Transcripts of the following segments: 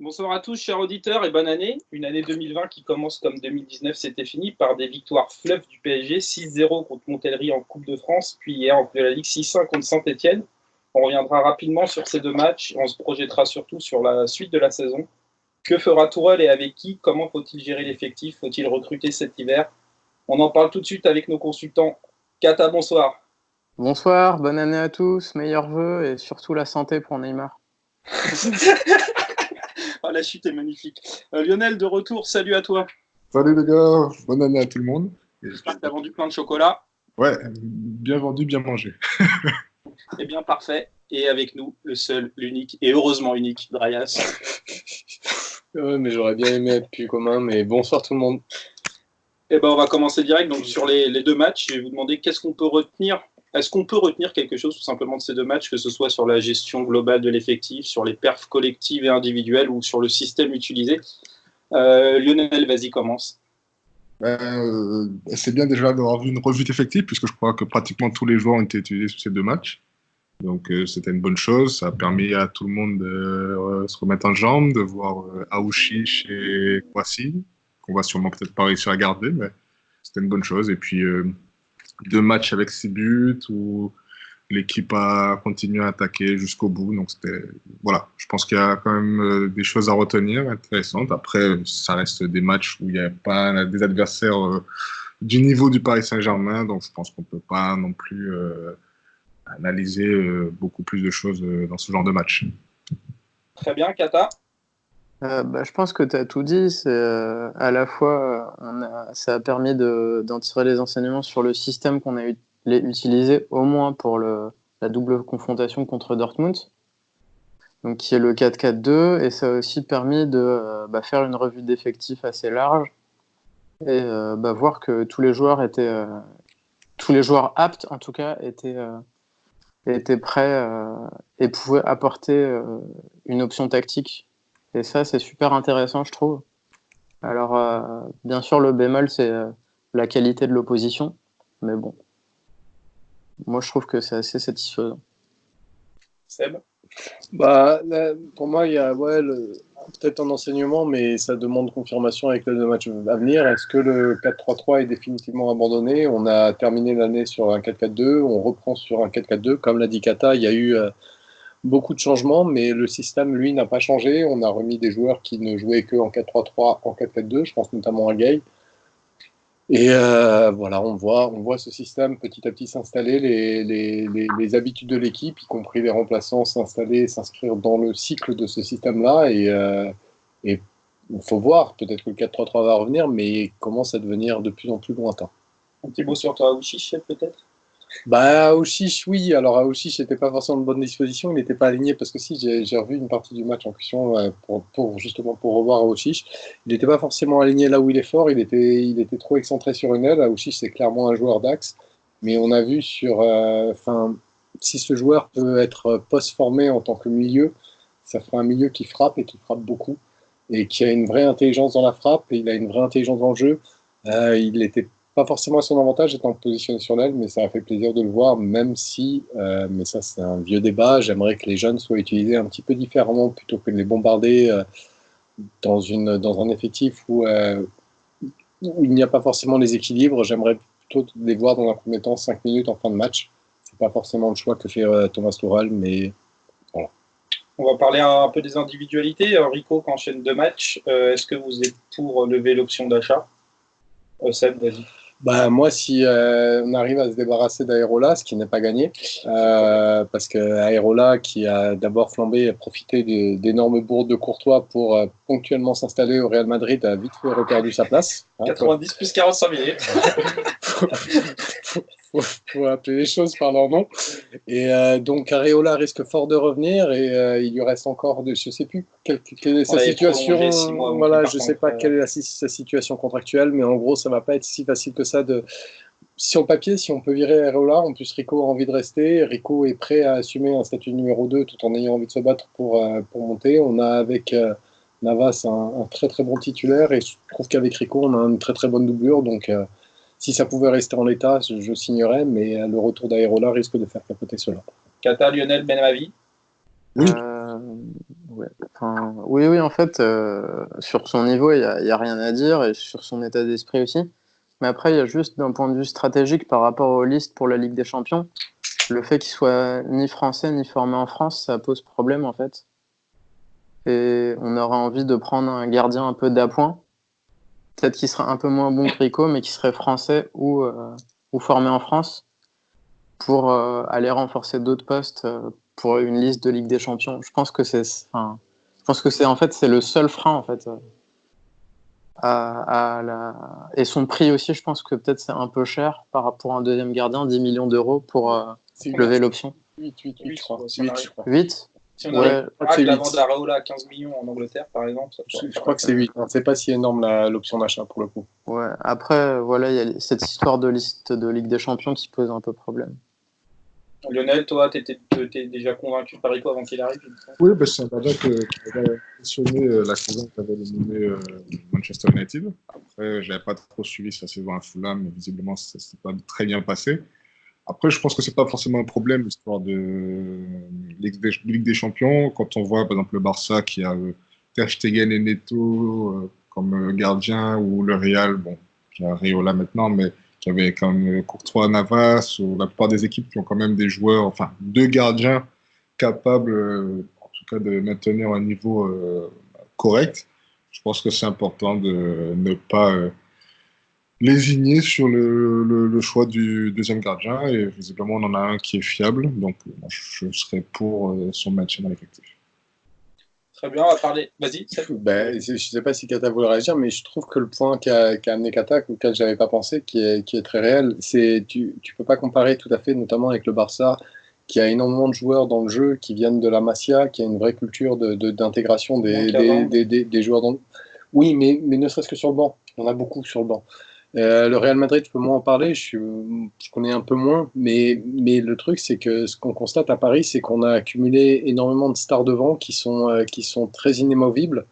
Bonsoir à tous, chers auditeurs, et bonne année. Une année 2020 qui commence comme 2019, c'était fini, par des victoires fleuves du PSG, 6-0 contre Montellerie en Coupe de France, puis hier en Coupe de la Ligue 6-1 contre Saint-Etienne. On reviendra rapidement sur ces deux matchs, on se projettera surtout sur la suite de la saison. Que fera Tourelle et avec qui? Comment faut-il gérer l'effectif? Faut-il recruter cet hiver? On en parle tout de suite avec nos consultants. Kata, bonsoir. Bonsoir, bonne année à tous, meilleurs vœux et surtout la santé pour Neymar. Oh, la chute est magnifique. Lionel, de retour, salut à toi. Salut les gars, bonne année à tout le monde. J'espère que tu as vendu plein de chocolat. Ouais, bien vendu, bien mangé. Eh bien, parfait. Et avec nous, le seul, l'unique, et heureusement unique, Dryas. Ouais, mais j'aurais bien aimé être plus commun, mais bonsoir tout le monde. Eh ben, on va commencer direct. Donc, sur les deux matchs, je vais vous demander qu'est-ce qu'on peut retenir. Est-ce qu'on peut retenir quelque chose tout simplement de ces deux matchs, que ce soit sur la gestion globale de l'effectif, sur les perfs collectives et individuelles ou sur le système utilisé? Lionel, vas-y, commence. C'est bien déjà d'avoir vu une revue d'effectifs, puisque je crois que pratiquement tous les joueurs ont été utilisés sur ces deux matchs. Donc c'était une bonne chose, ça a permis à tout le monde de se remettre en jambes, de voir Aouchiche et Kouassi, qu'on va sûrement peut-être pas réussir à garder, mais c'était une bonne chose. Et puis deux matchs avec 6 buts, où l'équipe a continué à attaquer jusqu'au bout. Donc c'était, voilà, je pense qu'il y a quand même des choses à retenir intéressantes. Après, ça reste des matchs où il n'y a pas des adversaires du niveau du Paris Saint-Germain, donc je pense qu'on ne peut pas non plus analyser beaucoup plus de choses dans ce genre de match. Très bien, Kata. Je pense que tu as tout dit. C'est, à la fois, ça a permis d'en tirer les enseignements sur le système qu'on a utilisé, au moins pour la double confrontation contre Dortmund, donc qui est le 4-4-2, et ça a aussi permis de faire une revue d'effectifs assez large et voir que tous les joueurs aptes, en tout cas, étaient prêts et pouvaient apporter une option tactique. Et ça, c'est super intéressant, je trouve. Alors, bien sûr, le bémol, c'est la qualité de l'opposition. Mais bon, moi, je trouve que c'est assez satisfaisant. Seb? Là, pour moi, il y a peut-être un enseignement, mais ça demande confirmation avec les deux matchs à venir. Est-ce que le 4-3-3 est définitivement abandonné? On a terminé l'année sur un 4-4-2, on reprend sur un 4-4-2. Comme l'a dit Kata, il y a eu beaucoup de changements, mais le système, lui, n'a pas changé. On a remis des joueurs qui ne jouaient que en 4-3-3, en 4-4-2. Je pense notamment à Gay. Et voilà, on voit ce système petit à petit s'installer, les habitudes de l'équipe, y compris les remplaçants, s'installer, s'inscrire dans le cycle de ce système-là. Et il faut voir, peut-être que le 4-3-3 va revenir, mais il commence à devenir de plus en plus lointain. Un petit mot sur toi, Aouchiche, peut-être? Aouchiche, oui. Alors, Aouchiche n'était pas forcément de bonne disposition. Il n'était pas aligné parce que si, j'ai revu une partie du match en question justement pour revoir Aouchiche. Il n'était pas forcément aligné là où il est fort. Il était trop excentré sur une aile. Aouchiche, c'est clairement un joueur d'axe. Mais on a vu si ce joueur peut être post-formé en tant que milieu, ça fera un milieu qui frappe et qui frappe beaucoup. Et qui a une vraie intelligence dans la frappe. Et il a une vraie intelligence dans le jeu. Il était pas forcément à son avantage étant positionné sur l'aile, mais ça a fait plaisir de le voir, même si, mais ça c'est un vieux débat, j'aimerais que les jeunes soient utilisés un petit peu différemment plutôt que de les bombarder dans un effectif où il n'y a pas forcément les équilibres. J'aimerais plutôt les voir dans un premier temps 5 minutes en fin de match. C'est pas forcément le choix que fait Thomas Tuchel, mais voilà. On va parler un peu des individualités. Rico qui enchaîne deux matchs. Est-ce que vous êtes pour lever l'option d'achat? Seb, vas-y. Moi, si on arrive à se débarrasser d'Aerola, ce qui n'est pas gagné, parce que Aerola, qui a d'abord flambé, a profité d'énormes bourdes de Courtois pour ponctuellement s'installer au Real Madrid, a vite fait reperdu sa place. 90 plus 45 minutes. Faut appeler les choses par leur nom. Et donc Areola risque fort de revenir et il lui reste encore, je ne sais plus quelle est sa situation. Voilà, je ne sais pas quelle est sa situation contractuelle, mais en gros, ça ne va pas être si facile que ça de. Sur le papier, si on peut virer Areola, en plus Rico a envie de rester. Rico est prêt à assumer un statut numéro 2 tout en ayant envie de se battre pour monter. On a avec Navas un très très bon titulaire et je trouve qu'avec Rico, on a une très très bonne doublure. Donc si ça pouvait rester en l'état, je signerais, mais le retour d'Aerola risque de faire capoter cela. Kata, Lionel, Benamavi. Oui. ouais. Enfin, oui, en fait, sur son niveau, il y a rien à dire et sur son état d'esprit aussi. Mais après, il y a juste d'un point de vue stratégique par rapport aux listes pour la Ligue des Champions, le fait qu'il soit ni français ni formé en France, ça pose problème en fait. Et on aurait envie de prendre un gardien un peu d'appoint, peut-être qu'il serait un peu moins bon que Rico, mais qui serait français ou formé en France pour aller renforcer d'autres postes pour une liste de Ligue des Champions. Je pense que c'est en fait c'est le seul frein en fait et son prix aussi. Je pense que peut-être c'est un peu cher par rapport à un deuxième gardien, 10 millions d'euros pour lever l'option. 8, je crois. Si on arrive- 8 si on Ouais. arrive à c'est la 8. vente d'Areola à 15 millions en Angleterre, par exemple, ça pourrait Je faire crois que c'est 8. C'est pas si énorme l'option d'achat pour le coup. Ouais. Après, voilà, il y a cette histoire de liste de Ligue des Champions qui pose un peu problème. Lionel, toi, t'étais déjà convaincu par Rico avant qu'il arrive? Oui, c'est un gardien qui avait impressionné la saison qui avait éliminé Manchester United. Après, je n'avais pas trop suivi sa saison à Fulham, mais visiblement, ça ne s'est pas très bien passé. Après, je pense que ce n'est pas forcément un problème, l'histoire de Ligue des Champions. Quand on voit, par exemple, le Barça qui a Ter Stegen et Neto comme gardien, ou le Real, bon, qui a Areola maintenant, mais qui avait quand même Courtois, Navas, ou la plupart des équipes qui ont quand même des joueurs, enfin, deux gardiens capables, en tout cas, de maintenir un niveau correct. Je pense que c'est important de ne pas lésigner sur le choix du deuxième gardien, et visiblement, on en a un qui est fiable, donc je serais pour son maintien dans l'effectif. Très bien, on va parler. Vas-y. Je ne sais pas si Kata voulait réagir, mais je trouve que le point qu'a amené Kata, auquel je n'avais pas pensé, qui est très réel, c'est tu ne peux pas comparer tout à fait, notamment avec le Barça, qui a énormément de joueurs dans le jeu, qui viennent de la Masia, qui a une vraie culture d'intégration des joueurs dans le... Oui, mais ne serait-ce que sur le banc. Il y en a beaucoup sur le banc. Le Real Madrid, je peux moins en parler, je connais un peu moins, mais le truc, c'est que ce qu'on constate à Paris, c'est qu'on a accumulé énormément de stars devant qui sont très inamovibles.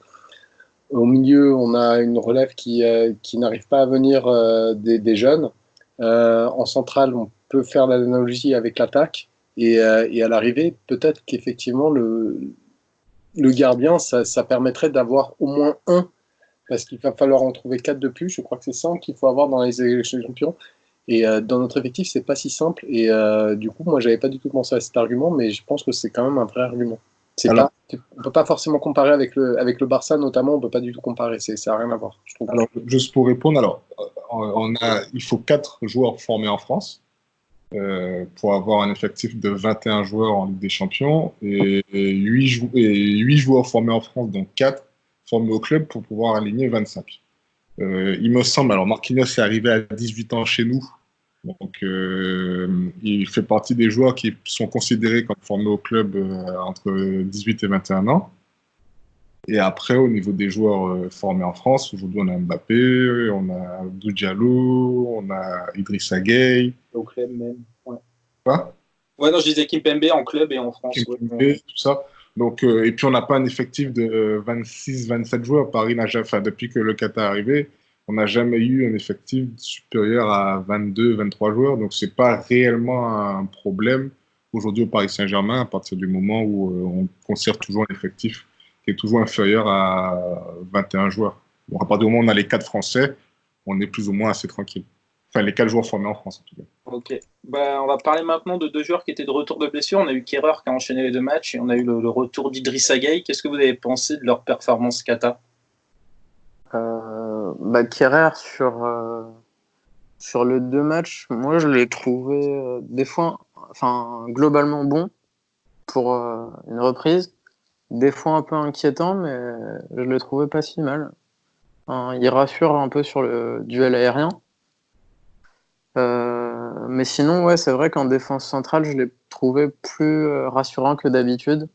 Au milieu, on a une relève qui n'arrive pas à venir des jeunes. En centrale, on peut faire l'analogie avec l'attaque, et à l'arrivée, peut-être qu'effectivement, le gardien, ça permettrait d'avoir au moins un, parce qu'il va falloir en trouver 4 de plus. Je crois que c'est 5 qu'il faut avoir dans les élections champions. Et dans notre effectif, c'est pas si simple. Et du coup, moi, j'avais pas du tout pensé à cet argument, mais je pense que c'est quand même un vrai argument. On peut pas forcément comparer avec le Barça, notamment. On peut pas du tout comparer. Ça n'a rien à voir, je trouve. Alors, juste pour répondre, il faut 4 joueurs formés en France pour avoir un effectif de 21 joueurs en Ligue des Champions, et 8 joueurs formés en France, donc 4 formés au club pour pouvoir aligner 25. Il me semble, alors Marquinhos est arrivé à 18 ans chez nous, donc il fait partie des joueurs qui sont considérés comme formés au club entre 18 et 21 ans. Et après, au niveau des joueurs formés en France, aujourd'hui on a Mbappé, on a Abdou Diallo, on a Idrissa Gueye. Au club même. Ouais. Quoi? Ouais, non, je disais Kimpembe en club et en France. Kimpembe, tout ça. Donc, et puis on n'a pas un effectif de 26-27 joueurs. Paris n'a jamais, enfin, depuis que le Qatar est arrivé, on n'a jamais eu un effectif supérieur à 22-23 joueurs. Donc, c'est pas réellement un problème aujourd'hui au Paris Saint-Germain, à partir du moment où on conserve toujours un effectif qui est toujours inférieur à 21 joueurs. Donc, à partir du moment où on a les 4 Français, on est plus ou moins assez tranquille. Enfin, les 4 joueurs formés en France, en tout cas. Ok. On va parler maintenant de 2 joueurs qui étaient de retour de blessure. On a eu Kehrer qui a enchaîné les 2 matchs et on a eu le retour d'Idrissa Gueye. Qu'est-ce que vous avez pensé de leur performance, Kata? Kehrer sur les 2 matchs, moi je l'ai trouvé des fois, enfin globalement bon pour une reprise, des fois un peu inquiétant, mais je l'ai trouvé pas si mal. Il rassure un peu sur le duel aérien. Mais sinon, ouais, c'est vrai qu'en défense centrale, je l'ai trouvé plus rassurant que d'habitude.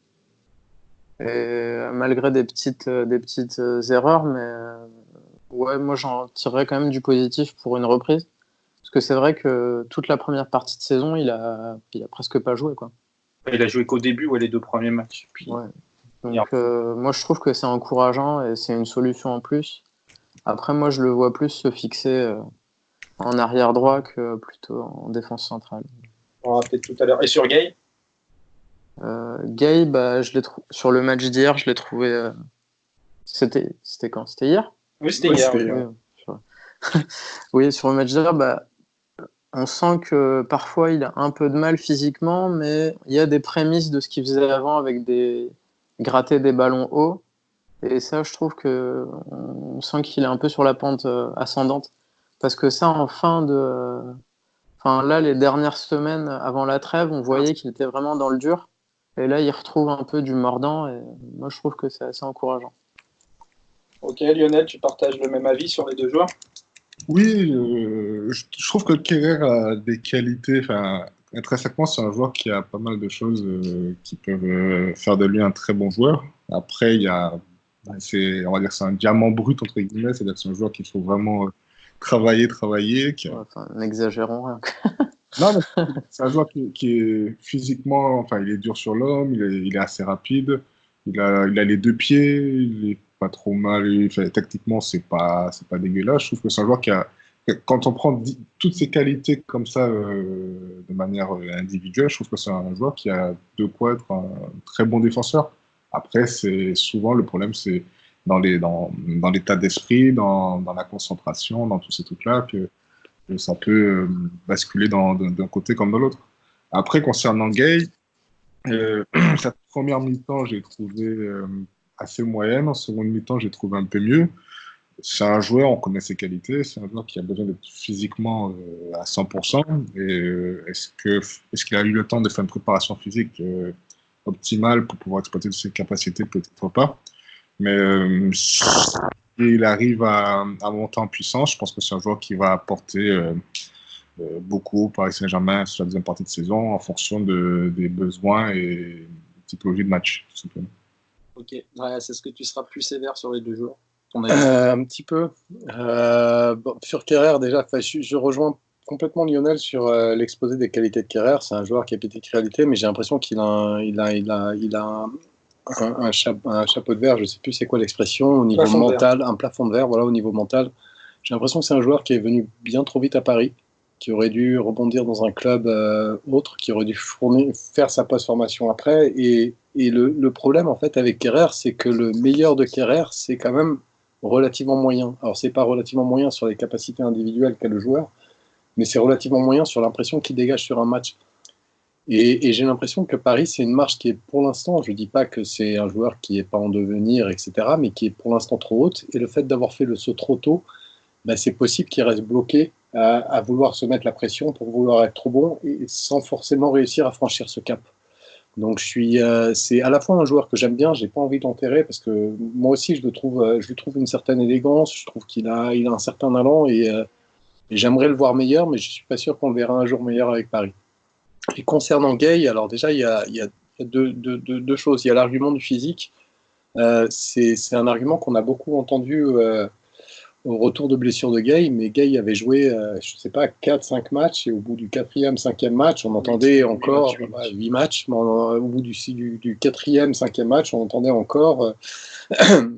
Et malgré des petites erreurs, mais ouais, moi j'en tirerais quand même du positif pour une reprise. Parce que c'est vrai que toute la première partie de saison, il a presque pas joué, quoi. Il a joué qu'au début, les 2 premiers matchs. Puis... Ouais. Donc moi je trouve que c'est encourageant et c'est une solution en plus. Après, moi je le vois plus se fixer en arrière droit que plutôt en défense centrale. On va peut-être tout à l'heure. Et sur Gueye? Gay, bah, sur le match d'hier, je l'ai trouvé. C'était quand? C'était hier? Oui, c'était Ouais, hier. c'était- Oui, sur... oui, sur le match d'hier, bah, on sent que parfois il a un peu de mal physiquement, mais il y a des prémices de ce qu'il faisait avant avec gratter des ballons hauts. Et ça, je trouve que on sent qu'il est un peu sur la pente ascendante. Parce que ça, enfin, là, les dernières semaines avant la trêve, on voyait qu'il était vraiment dans le dur. Et là, il retrouve un peu du mordant. Et moi, je trouve que c'est assez encourageant. Ok, Lionel, tu partages le même avis sur les deux joueurs? Oui, je trouve que Kerrer a des qualités. Enfin, intrinsèquement, c'est un joueur qui a pas mal de choses qui peuvent faire de lui un très bon joueur. Après, on va dire, c'est un diamant brut entre guillemets. C'est-à-dire que c'est un joueur qu'il faut vraiment travailler, travailler. Ouais, enfin, n'exagérons rien. Non, mais c'est un joueur qui est physiquement, enfin, il est dur sur l'homme, il est assez rapide, il a les deux pieds, il est pas trop mal, enfin, techniquement, c'est pas dégueulasse. Je trouve que c'est un joueur quand on prend toutes ses qualités comme ça, de manière individuelle, je trouve que c'est un joueur qui a de quoi être un très bon défenseur. Après, c'est souvent le problème, c'est dans l'état d'esprit, dans la concentration, dans tous ces trucs-là, que ça peut basculer d'un côté comme de l'autre. Après, concernant Gay, sa première mi-temps, j'ai trouvé assez moyenne. En seconde mi-temps, j'ai trouvé un peu mieux. C'est un joueur, on connaît ses qualités. C'est un joueur qui a besoin d'être physiquement à 100%. Et est-ce qu'il a eu le temps de faire une préparation physique optimale pour pouvoir exploiter ses capacités? Peut-être pas. Mais il arrive à monter en puissance. Je pense que c'est un joueur qui va apporter beaucoup au Paris Saint-Germain sur la deuxième partie de saison en fonction des besoins et typologie de match, tout simplement. Ok, ouais, c'est ce que tu seras plus sévère sur les deux joueurs. Un petit peu. Bon, sur Kerrer, déjà, je rejoins complètement Lionel sur l'exposé des qualités de Kerrer. C'est un joueur qui a pété de réalité, mais j'ai l'impression qu'il a, il a un chapeau de verre, je ne sais plus c'est quoi l'expression, au niveau Plafond de mental, un plafond de verre, voilà, au niveau mental. J'ai l'impression que c'est un joueur qui est venu bien trop vite à Paris, qui aurait dû rebondir dans un club autre, qui aurait dû faire sa post-formation après. Et le problème, en fait, avec Kerrer, c'est que le meilleur de Kerrer, c'est quand même relativement moyen. Alors, c'est pas relativement moyen sur les capacités individuelles qu'a le joueur, mais c'est relativement moyen sur l'impression qu'il dégage sur un match. Et j'ai l'impression que Paris, c'est une marche qui est pour l'instant, je ne dis pas que c'est un joueur qui n'est pas en devenir, etc., mais qui est pour l'instant trop haute. Et le fait d'avoir fait le saut trop tôt, ben, c'est possible qu'il reste bloqué à vouloir se mettre la pression pour vouloir être trop bon et sans forcément réussir à franchir ce cap. Donc c'est à la fois un joueur que j'aime bien, j'ai pas envie d'enterrer parce que moi aussi je lui trouve une certaine élégance, je trouve il a un certain talent et j'aimerais le voir meilleur, mais je suis pas sûr qu'on le verra un jour meilleur avec Paris. Et concernant Gay, alors déjà il y a deux choses. Il y a l'argument du physique. C'est un argument qu'on a beaucoup entendu au retour de blessure de Gay, mais Gay avait joué, je ne sais pas, 4-5 matchs, et au bout du quatrième, cinquième match, on entendait encore 8 matchs, mais au bout du quatrième, cinquième match, on entendait encore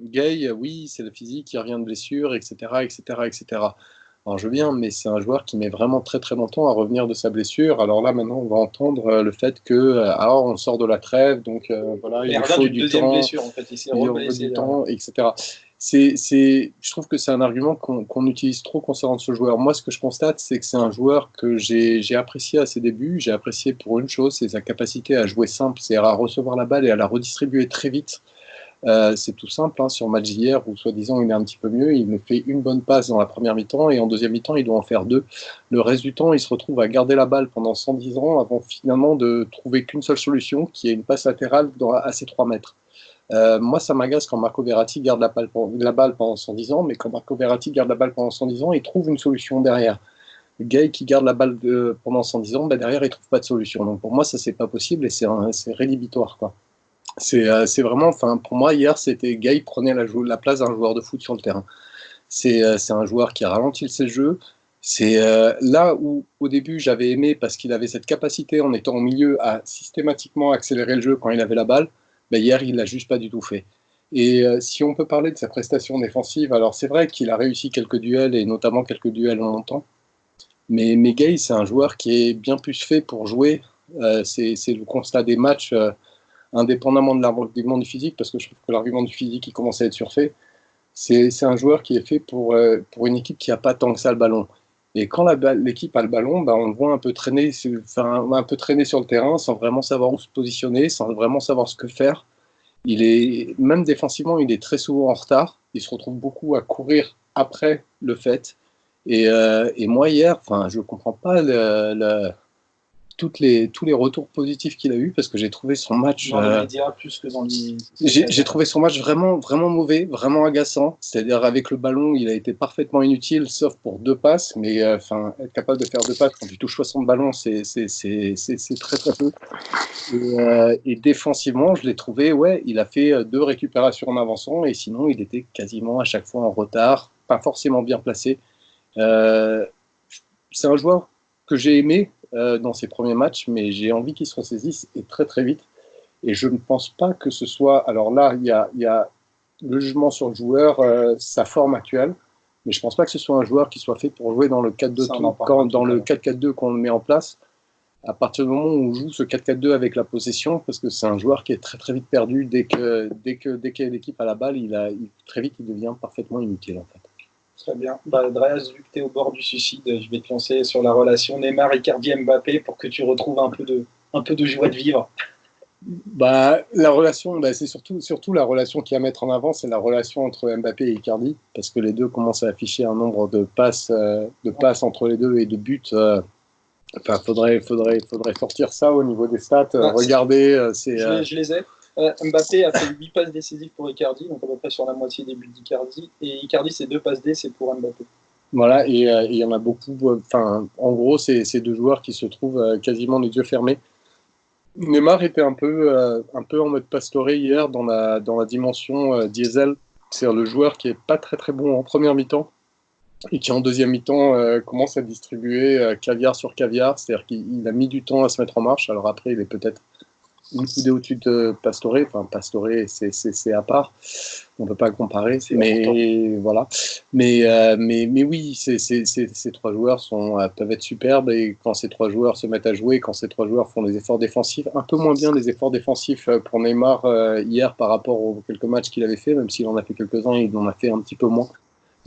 Gay, oui, c'est le physique, il revient de blessure, etc., etc., etc. Alors je veux bien, mais c'est un joueur qui met vraiment très très longtemps à revenir de sa blessure. Alors là, maintenant, on va entendre le fait que alors on sort de la trêve, donc voilà, il faut du temps, blessure, en fait. Il s'est reblessé du temps, etc. Je trouve que c'est un argument qu'on utilise trop concernant ce joueur. Moi, ce que je constate, c'est que c'est un joueur que j'ai apprécié à ses débuts. J'ai apprécié pour une chose, c'est sa capacité à jouer simple, c'est-à-dire à recevoir la balle et à la redistribuer très vite. C'est tout simple, hein, sur le match d'hier où soi-disant il est un petit peu mieux, il me fait une bonne passe dans la première mi-temps et en deuxième mi-temps il doit en faire deux. Le reste du temps il se retrouve à garder la balle pendant 110 ans avant finalement de trouver qu'une seule solution qui est une passe latérale à ses 3 mètres. Moi ça m'agace quand Marco Verratti garde la balle pendant 110 ans, mais quand Marco Verratti garde la balle pendant 110 ans il trouve une solution derrière. Le gars qui garde la balle pendant 110 ans, bah derrière il trouve pas de solution. Donc pour moi ça c'est pas possible et c'est rédhibitoire quoi. C'est vraiment, enfin, pour moi, hier, c'était Gay prenait la place d'un joueur de foot sur le terrain. C'est un joueur qui a ralenti le jeu. C'est là où, au début, j'avais aimé parce qu'il avait cette capacité, en étant au milieu, à systématiquement accélérer le jeu quand il avait la balle. Ben, hier, il l'a juste pas du tout fait. Et si on peut parler de sa prestation défensive, alors c'est vrai qu'il a réussi quelques duels, et notamment quelques duels en montant. Mais Gay, c'est un joueur qui est bien plus fait pour jouer C'est le constat des matchs, indépendamment de l'argument du physique, parce que je trouve que l'argument du physique, il commence à être surfait. C'est un joueur qui est fait pour une équipe qui n'a pas tant que ça le ballon. Et quand l'équipe a le ballon, bah, on le voit un peu traîner sur le terrain sans vraiment savoir où se positionner, sans vraiment savoir ce que faire. Même défensivement, il est très souvent en retard. Il se retrouve beaucoup à courir après le fait. Et moi, hier, je ne comprends pas tous les retours positifs qu'il a eu parce que j'ai trouvé son match. Dans les médias plus que dans les. J'ai trouvé son match vraiment, vraiment mauvais, vraiment agaçant. C'est-à-dire, avec le ballon, il a été parfaitement inutile, sauf pour 2 passes. Mais être capable de faire 2 passes quand tu touches 60 ballons, c'est très, très peu. Et défensivement, je l'ai trouvé, ouais, il a fait 2 récupérations en avançant. Et sinon, il était quasiment à chaque fois en retard, pas forcément bien placé. C'est un joueur que j'ai aimé dans ses premiers matchs, mais j'ai envie qu'il se ressaisisse et très très vite. Et je ne pense pas que ce soit. Alors là, il y a le jugement sur le joueur, sa forme actuelle, mais je ne pense pas que ce soit un joueur qui soit fait pour jouer dans le 4-2, dans le 4-4-2 qu'on met en place. À partir du moment où on joue ce 4-4-2 avec la possession, parce que c'est un joueur qui est très très vite perdu dès que l'équipe a la balle, très vite il devient parfaitement inutile en fait. Très bien. Andreas, vu que tu es au bord du suicide, je vais te lancer sur la relation Neymar, Icardi, Mbappé pour que tu retrouves un peu de joie de vivre. La relation, c'est surtout la relation qu'il y a à mettre en avant, c'est la relation entre Mbappé et Icardi, parce que les deux commencent à afficher un nombre de passes entre les deux et de buts. Faudrait sortir ça au niveau des stats. Regardez, je les ai. Mbappé a fait 8 passes décisives pour Icardi, donc à peu près sur la moitié des buts d'Icardi. Et Icardi, c'est 2 passes D, c'est pour Mbappé. Voilà, et il y en a beaucoup. En gros, c'est 2 joueurs qui se trouvent quasiment les yeux fermés. Neymar était un peu en mode Pastore hier dans la dimension diesel. C'est le joueur qui est pas très très bon en première mi-temps et qui en deuxième mi-temps commence à distribuer caviar sur caviar. C'est-à-dire qu'il a mis du temps à se mettre en marche. Alors après, il est peut-être une coudée au-dessus de Pastore. Pastore, c'est à part. On ne peut pas le comparer. Mais voilà. Mais oui, ces 3 joueurs peuvent être superbes. Et quand ces 3 joueurs se mettent à jouer, quand ces 3 joueurs font des efforts défensifs, un peu moins bien des efforts défensifs pour Neymar hier par rapport aux quelques matchs qu'il avait fait, même s'il en a fait quelques-uns, il en a fait un petit peu moins.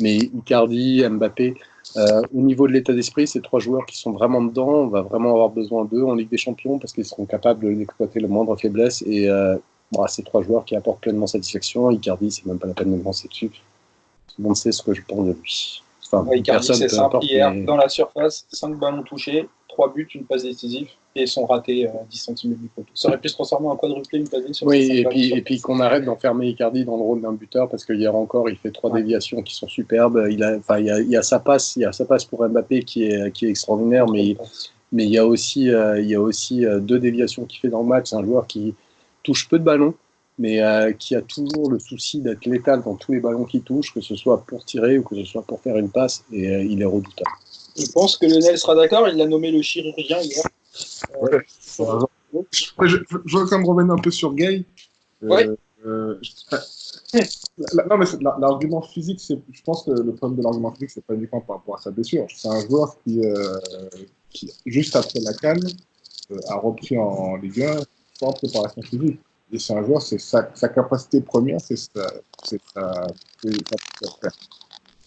Mais Icardi, Mbappé, au niveau de l'état d'esprit, ces 3 joueurs qui sont vraiment dedans, on va vraiment avoir besoin d'eux en Ligue des Champions parce qu'ils seront capables d'exploiter la moindre faiblesse. Et ces 3 joueurs qui apportent pleinement satisfaction. Icardi, c'est même pas la peine de me lancer dessus. Tout le monde sait ce que je pense de lui. Icardi, c'est simple. Hier, dans la surface, 5 ballons touchés, 3 buts, une passe décisive et son raté à 10 cm du poteau. Ça aurait pu se transformer en quadruplé, une passe décisive. Oui, et puis qu'on arrête d'enfermer Icardi dans le rôle d'un buteur parce qu'hier encore, il fait 3 déviations qui sont superbes. Il y a sa passe pour Mbappé qui est extraordinaire, mais il y a aussi 2 déviations qu'il fait dans le match. C'est un joueur qui touche peu de ballons, mais qui a toujours le souci d'être létal dans tous les ballons qu'il touche, que ce soit pour tirer ou que ce soit pour faire une passe, et il est redoutable. Je pense que Lionel sera d'accord, il l'a nommé le chirurgien hier. Je voudrais quand même revenir un peu sur Gay. Ouais. Non, mais l'argument physique, je pense que le problème de l'argument physique, c'est pas uniquement par rapport à sa blessure. C'est un joueur qui juste après la CAN, a repris en Ligue 1 sans préparation physique. Et c'est un joueur, c'est sa capacité première, c'est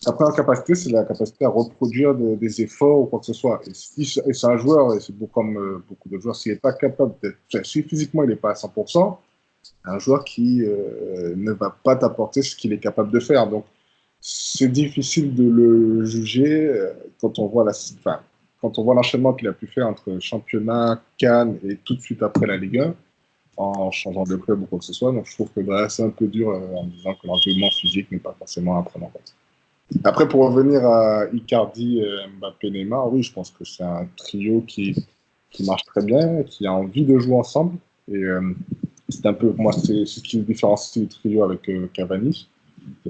sa première capacité, c'est la capacité à reproduire des efforts ou quoi que ce soit. Et c'est un joueur, et c'est comme beaucoup de joueurs, s'il n'est pas capable si physiquement il n'est pas à 100%, un joueur qui ne va pas t'apporter ce qu'il est capable de faire. Donc, c'est difficile de le juger quand on voit l'enchaînement qu'il a pu faire entre championnat, CAN et tout de suite après la Ligue 1, en changeant de club ou quoi que ce soit. Donc, je trouve que c'est un peu dur en disant que l'argument physique n'est pas forcément à prendre en compte. Après, pour revenir à Icardi, Mbappé, Neymar, oui, je pense que c'est un trio qui marche très bien, qui a envie de jouer ensemble. Et c'est un peu, moi, c'est ce qui différencie le trio avec Cavani.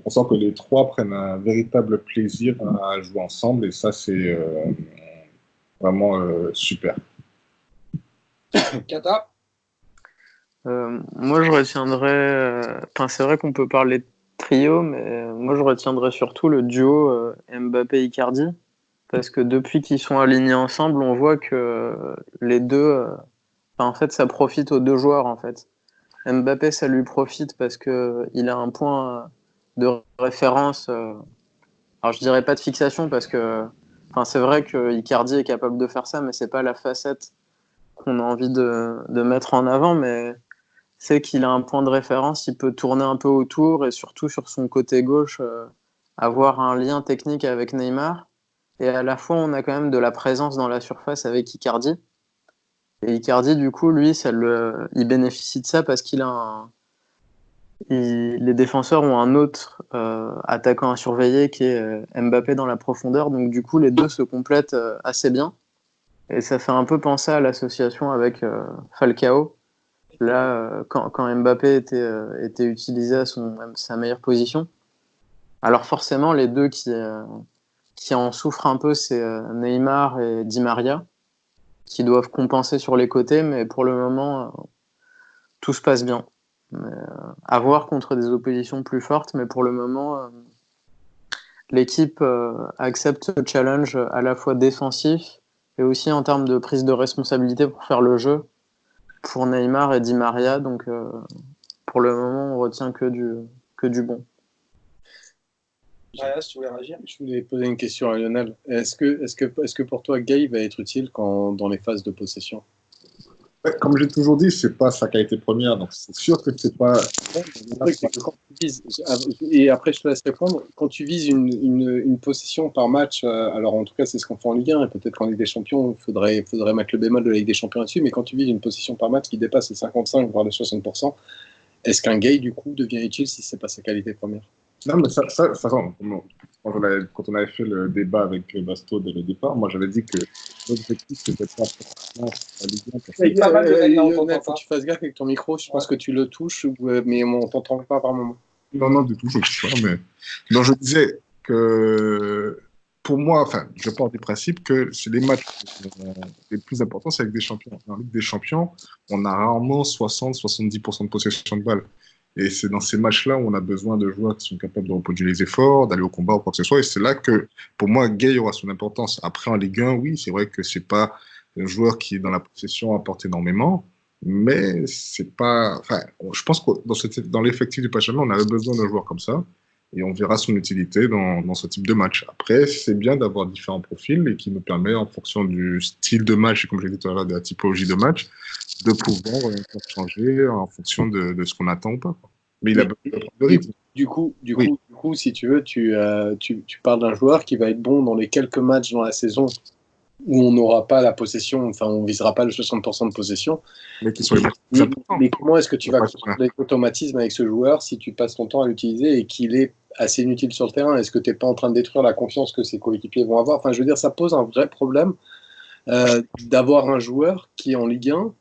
On sent que les 3 prennent un véritable plaisir à jouer ensemble, et ça, c'est vraiment super. Kata. Moi, je retiendrais. C'est vrai qu'on peut parler de trio, mais moi, je retiendrais surtout le duo Mbappé-Icardi, parce que depuis qu'ils sont alignés ensemble, on voit que les deux Enfin, en fait, ça profite aux deux joueurs, en fait. Mbappé, ça lui profite parce que il a un point de référence. Alors, je dirais pas de fixation parce que, enfin, c'est vrai que Icardi est capable de faire ça, mais c'est pas la facette qu'on a envie de mettre en avant. Mais c'est qu'il a un point de référence, il peut tourner un peu autour et surtout sur son côté gauche, avoir un lien technique avec Neymar. Et à la fois, on a quand même de la présence dans la surface avec Icardi. Et Icardi, du coup, lui, il bénéficie de ça parce qu'il a les défenseurs ont un autre attaquant à surveiller qui est Mbappé dans la profondeur. Donc, du coup, les deux se complètent assez bien. Et ça fait un peu penser à l'association avec Falcao. Là, quand Mbappé était utilisé à sa meilleure position. Alors, forcément, les deux qui en souffrent un peu, c'est Neymar et Di Maria, qui doivent compenser sur les côtés, mais pour le moment, tout se passe bien. À voir contre des oppositions plus fortes, mais pour le moment, l'équipe accepte ce challenge à la fois défensif et aussi en termes de prise de responsabilité pour faire le jeu pour Neymar et Di Maria. Donc, pour le moment, on retient que du bon. Ouais, si tu voulais réagir. Je voulais poser une question à Lionel. Est-ce que pour toi, Gay va être utile dans les phases de possession? Comme j'ai toujours dit, c'est pas sa qualité première, donc c'est sûr que c'est pas. Et après, je te laisse répondre. Quand tu vises une possession par match, alors en tout cas, c'est ce qu'on fait en Ligue 1, et peut-être qu'en Ligue des Champions, il faudrait mettre le bémol de la Ligue des Champions là-dessus, mais quand tu vises une possession par match qui dépasse les 55, voire les 60%, est-ce qu'un Gay, du coup, devient utile si c'est pas sa qualité première? Non, mais de toute façon, quand on avait fait le débat avec Basto dès le départ, moi j'avais dit que l'objectif c'était pas forcément la Ligue 1. Il y a pas mal de mecs là, on t'entend Faut pas. que tu fasses gaffe avec ton micro, je pense que tu le touches, mais on t'entend pas par moment. Non, du tout, je ne sais pas, mais. Donc je disais que pour moi, enfin, je pars du principe que c'est les matchs les plus importants, c'est avec des champions. En Ligue des Champions, on a rarement 60-70% de possession de balle. Et c'est dans ces matchs-là où on a besoin de joueurs qui sont capables de reproduire les efforts, d'aller au combat ou quoi que ce soit. Et c'est là que, pour moi, Gay aura son importance. Après, en Ligue 1, oui, c'est vrai que c'est pas un joueur qui, dans la possession, apporte énormément. Mais c'est pas. Enfin, je pense que dans l'effectif du Paris on avait besoin d'un joueur comme ça. Et on verra son utilité dans ce type de match. Après, c'est bien d'avoir différents profils et qui nous permet, en fonction du style de match et comme je l'ai dit tout à l'heure, de la typologie de match, de pouvoir changer en fonction de ce qu'on attend ou pas. Mais il a besoin de rythme. Du coup, si tu veux, tu parles d'un joueur qui va être bon dans les quelques matchs dans la saison où on n'aura pas la possession, enfin on visera pas le 60% de possession. Mais qui sont les plus importants. Mais comment est-ce que tu vas construire l'automatisme avec ce joueur si tu passes ton temps à l'utiliser et qu'il est assez inutile sur le terrain? Est-ce que tu n'es pas en train de détruire la confiance que ses coéquipiers vont avoir? Enfin, je veux dire, ça pose un vrai problème d'avoir un joueur qui est en Ligue 1.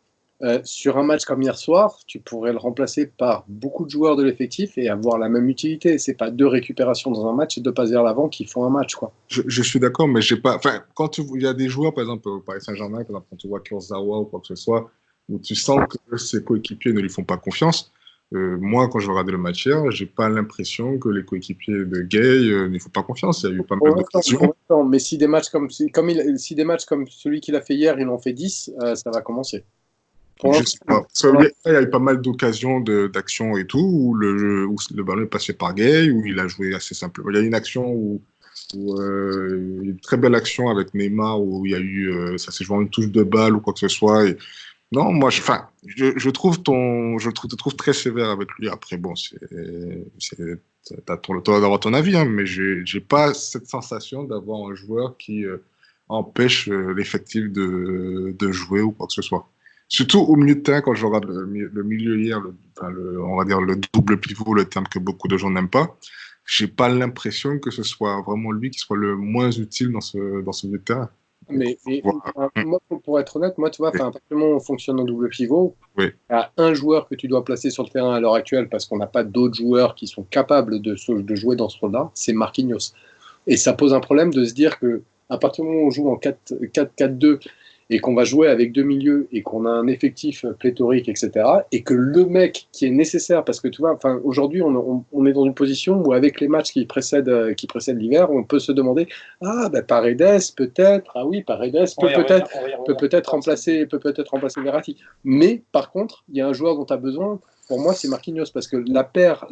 Sur un match comme hier soir, tu pourrais le remplacer par beaucoup de joueurs de l'effectif et avoir la même utilité. C'est pas deux récupérations dans un match et deux passes vers l'avant qui font un match, quoi. Je suis d'accord, mais j'ai pas. Enfin, il y a des joueurs, par exemple, au Paris Saint-Germain, par exemple, quand tu vois Kurzawa ou quoi que ce soit, où tu sens que ses coéquipiers ne lui font pas confiance. Moi, quand je regardais le match hier, j'ai pas l'impression que les coéquipiers de Gay ne font pas confiance. Il y a eu pas mal d'occasions. Mais si des matchs comme celui qu'il a fait hier, il en fait 10, ça va commencer. Je sais pas. Il y a eu pas mal d'occasions d'action et tout, où le ballon est passé par Gay, où il a joué assez simplement. Il y a une action où une très belle action avec Neymar, où il y a eu, ça s'est joué en une touche de balle ou quoi que ce soit. Et... Non, moi, je te trouve très sévère avec lui. Après, bon, t'as le droit d'avoir ton avis, hein, mais j'ai pas cette sensation d'avoir un joueur qui empêche l'effectif de jouer ou quoi que ce soit. Surtout au milieu de terrain, quand je regarde le milieu hier, on va dire le double pivot, le terme que beaucoup de gens n'aiment pas, j'ai pas l'impression que ce soit vraiment lui qui soit le moins utile dans ce milieu de terrain. Mais moi, pour être honnête, moi, tu vois, actuellement, on fonctionne en double pivot. Oui. Il y a un joueur que tu dois placer sur le terrain à l'heure actuelle parce qu'on n'a pas d'autres joueurs qui sont capables de jouer dans ce rôle-là, c'est Marquinhos. Et ça pose un problème de se dire que à partir du moment où on joue en 4-4-2 et qu'on va jouer avec deux milieux et qu'on a un effectif pléthorique, etc., et que le mec qui est nécessaire, parce que tu vois, enfin, aujourd'hui, on est dans une position où avec les matchs qui précèdent l'hiver, on peut se demander, ah, ben Paredes, peut-être, ah oui, Paredes peut peut-être remplacer Verratti. Mais par contre, il y a un joueur dont tu as besoin. Pour moi, c'est Marquinhos, parce que la paire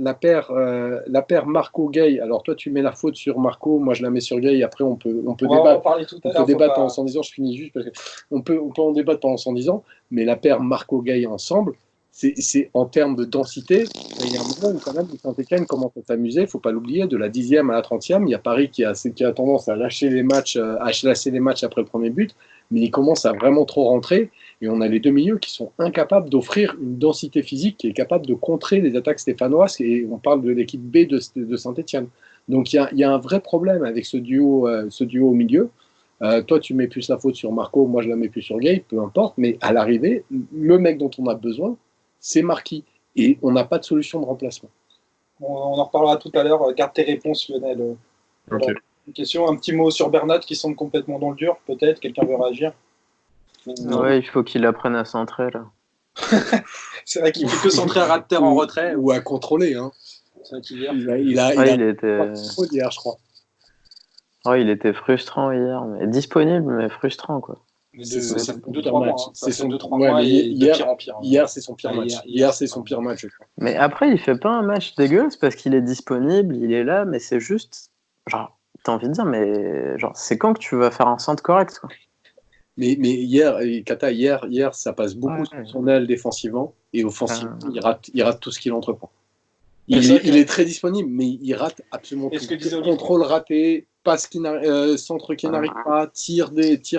Marco-Gay, alors toi tu mets la faute sur Marco, moi je la mets sur Gay, après on peut débattre, pendant 110 ans, je finis juste, parce que on peut en débattre pendant 110 ans, mais la paire Marco-Gay ensemble, c'est en termes de densité, il y a un moment où quand même Saint-Etienne commence à s'amuser, il ne faut pas l'oublier, de la 10e à la 30e, il y a Paris qui a tendance à lâcher les matchs après le premier but, mais il commence à vraiment trop rentrer. Et on a les deux milieux qui sont incapables d'offrir une densité physique qui est capable de contrer les attaques stéphanoises. Et on parle de l'équipe B de Saint-Etienne. Donc il y a un vrai problème avec ce duo au milieu. Toi, tu mets plus la faute sur Marco, moi je la mets plus sur Gay, peu importe. Mais à l'arrivée, le mec dont on a besoin, c'est Marquis. Et on n'a pas de solution de remplacement. On en reparlera tout à l'heure. Garde tes réponses, Lionel. Ok. Une question, un petit mot sur Bernat qui semble complètement dans le dur, peut-être. Quelqu'un veut réagir? Ouais, il faut qu'il apprenne à centrer, là. C'est vrai qu'il fait que centrer à ras de terre en retrait. Ou à contrôler. Hein. C'est vrai qu'hier, Il était... hier, je crois. Ouais, il était frustrant hier, mais disponible, mais frustrant, quoi. C'est son 2-3 mois. C'est son 2-3 mois et de pire en pire. Hier, c'est son pire match. Hier, c'est son pire match, je crois. Mais après, il fait pas un match dégueulasse parce qu'il est disponible, il est là, mais c'est juste... Genre, t'as envie de dire, mais genre, c'est quand que tu vas faire un centre correct, quoi. Mais hier, Kata, hier, ça passe beaucoup sur son aile défensivement et offensivement, il rate tout ce qu'il entreprend. Il est très disponible, mais il rate absolument tout. Contrôle raté, passe centre qui n'arrive pas, tir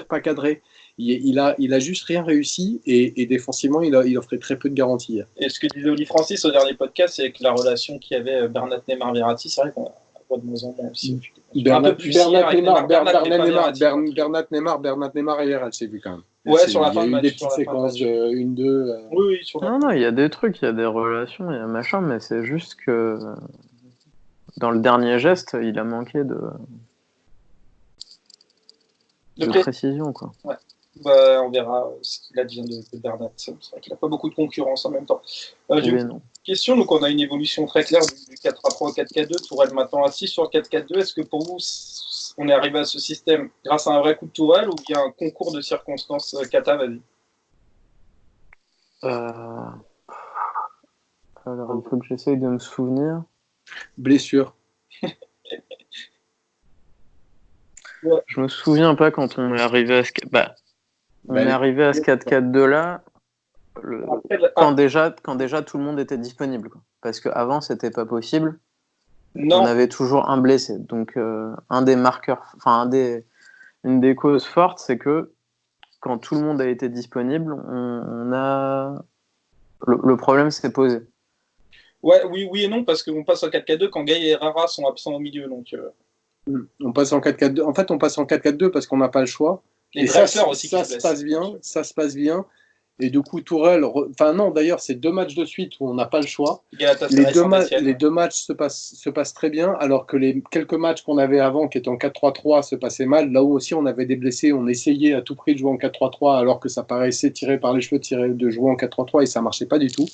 pas cadré. Il a juste rien réussi et défensivement, il offrait très peu de garanties hier. Et ce que disait Oli Francis au dernier podcast, c'est que la relation qu'il y avait Bernat Neymar Verratti, c'est vrai qu'on voit de moins en moins aussi. Bernat Neymar hier, elle s'est vue quand même. Ouais, sur la fin de match. Il y a eu des petites séquences de 1-2. Oui, sur la fin. Non, il y a des trucs, il y a des relations, il y a machin, mais c'est juste que dans le dernier geste, il a manqué de précision, quoi. Ouais. Bah, on verra ce qu'il advient de Bernat. C'est vrai qu'il n'a pas beaucoup de concurrence en même temps. Question, donc on a une évolution très claire du 4-3 au 4-4-2. Tourelle maintenant assis sur le 4-4-2. Est-ce que pour vous, on est arrivé à ce système grâce à un vrai coup de Tourelle ou bien un concours de circonstances? Kata, vas-y. Alors, il faut que j'essaye de me souvenir. Blessure. Ouais. Je me souviens pas quand on est arrivé à ce... on est arrivé à ce 4-4-2 là quand déjà tout le monde était disponible, quoi. Parce qu'avant c'était pas possible. Non. On avait toujours un blessé, donc un des marqueurs, enfin une des causes fortes, c'est que quand tout le monde a été disponible, on a le problème s'est posé. Ouais, oui et non, parce qu'on passe en 4-4-2 quand Gay et Rara sont absents au milieu, donc. On passe en 4-4-2. En fait, on passe en 4-4-2 parce qu'on n'a pas le choix. Et ça se passe bien. Et du coup, Tourelle... Enfin non, d'ailleurs, c'est 2 matchs de suite où on n'a pas le choix. Les deux matchs se passent très bien, alors que les quelques matchs qu'on avait avant, qui étaient en 4-3-3, se passaient mal. Là où aussi, on avait des blessés. On essayait à tout prix de jouer en 4-3-3, alors que ça paraissait tiré par les cheveux de jouer en 4-3-3, et ça ne marchait pas du tout.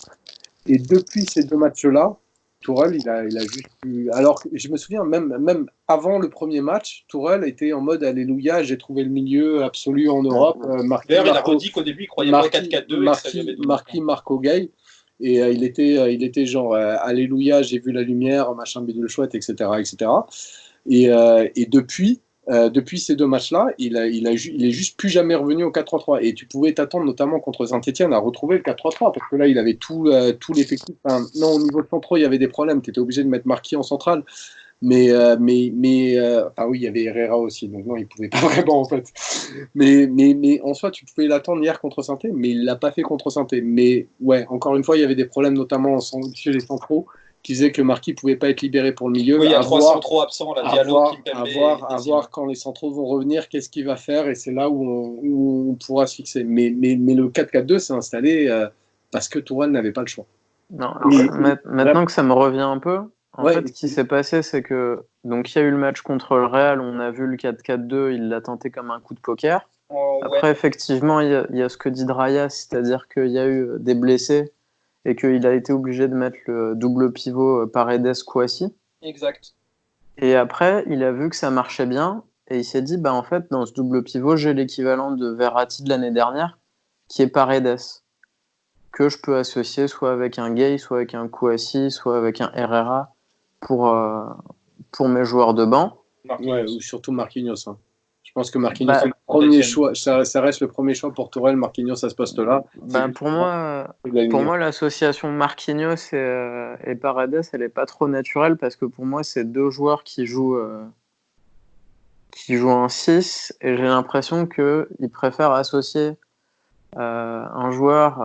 Et depuis ces 2 matchs-là, Tourelle, il a juste pu... Alors, je me souviens, même avant le premier match, Tourelle était en mode alléluia, j'ai trouvé le milieu absolu en Europe. D'ailleurs, il a redit qu'au début, il croyait pas 4-4-2. Marco Gay. Et il était genre alléluia, j'ai vu la lumière, machin bidule chouette, etc. Et depuis ces 2 matchs-là, il est juste plus jamais revenu au 4-3-3. Et tu pouvais t'attendre, notamment contre Saint-Etienne, à retrouver le 4-3-3, parce que là, il avait tout l'effectif. Enfin, non, au niveau de centraux, il y avait des problèmes. Tu étais obligé de mettre Marquis en centrale. Mais oui, il y avait Herrera aussi, donc non, il ne pouvait pas vraiment, en fait. Mais en soi, tu pouvais l'attendre hier contre Saint-Etienne, mais il ne l'a pas fait contre Saint-Etienne. Mais ouais, encore une fois, il y avait des problèmes, notamment chez les centraux, qui disait que Marquis ne pouvait pas être libéré pour le milieu. Oui, il y a 3 centraux absents, la Diallo, à voir quand les centraux vont revenir, qu'est-ce qu'il va faire, et c'est là où on pourra se fixer. Mais le 4-4-2 s'est installé parce que Tourelle n'avait pas le choix. Non, maintenant que ça me revient un peu, en fait, ce qui s'est passé, c'est que donc il y a eu le match contre le Real, on a vu le 4-4-2, il l'a tenté comme un coup de poker. Après, effectivement, il y a ce que dit Draya, c'est-à-dire qu'il y a eu des blessés et qu'il a été obligé de mettre le double pivot Paredes-Kouassi. Exact. Et après, il a vu que ça marchait bien et il s'est dit, bah, en fait, dans ce double pivot, j'ai l'équivalent de Verratti de l'année dernière, qui est Paredes, que je peux associer soit avec un Gay, soit avec un Kouassi, soit avec un Herrera pour mes joueurs de banc. Ouais, ou surtout Marquinhos. Hein. Je pense que Marquinhos, c'est le premier choix. Ça reste le premier choix pour Tourelle, Marquinhos à ce poste-là. Pour moi, l'association Marquinhos et Paredes, elle n'est pas trop naturelle parce que pour moi, c'est deux joueurs qui jouent en 6 et j'ai l'impression qu'ils préfèrent associer un joueur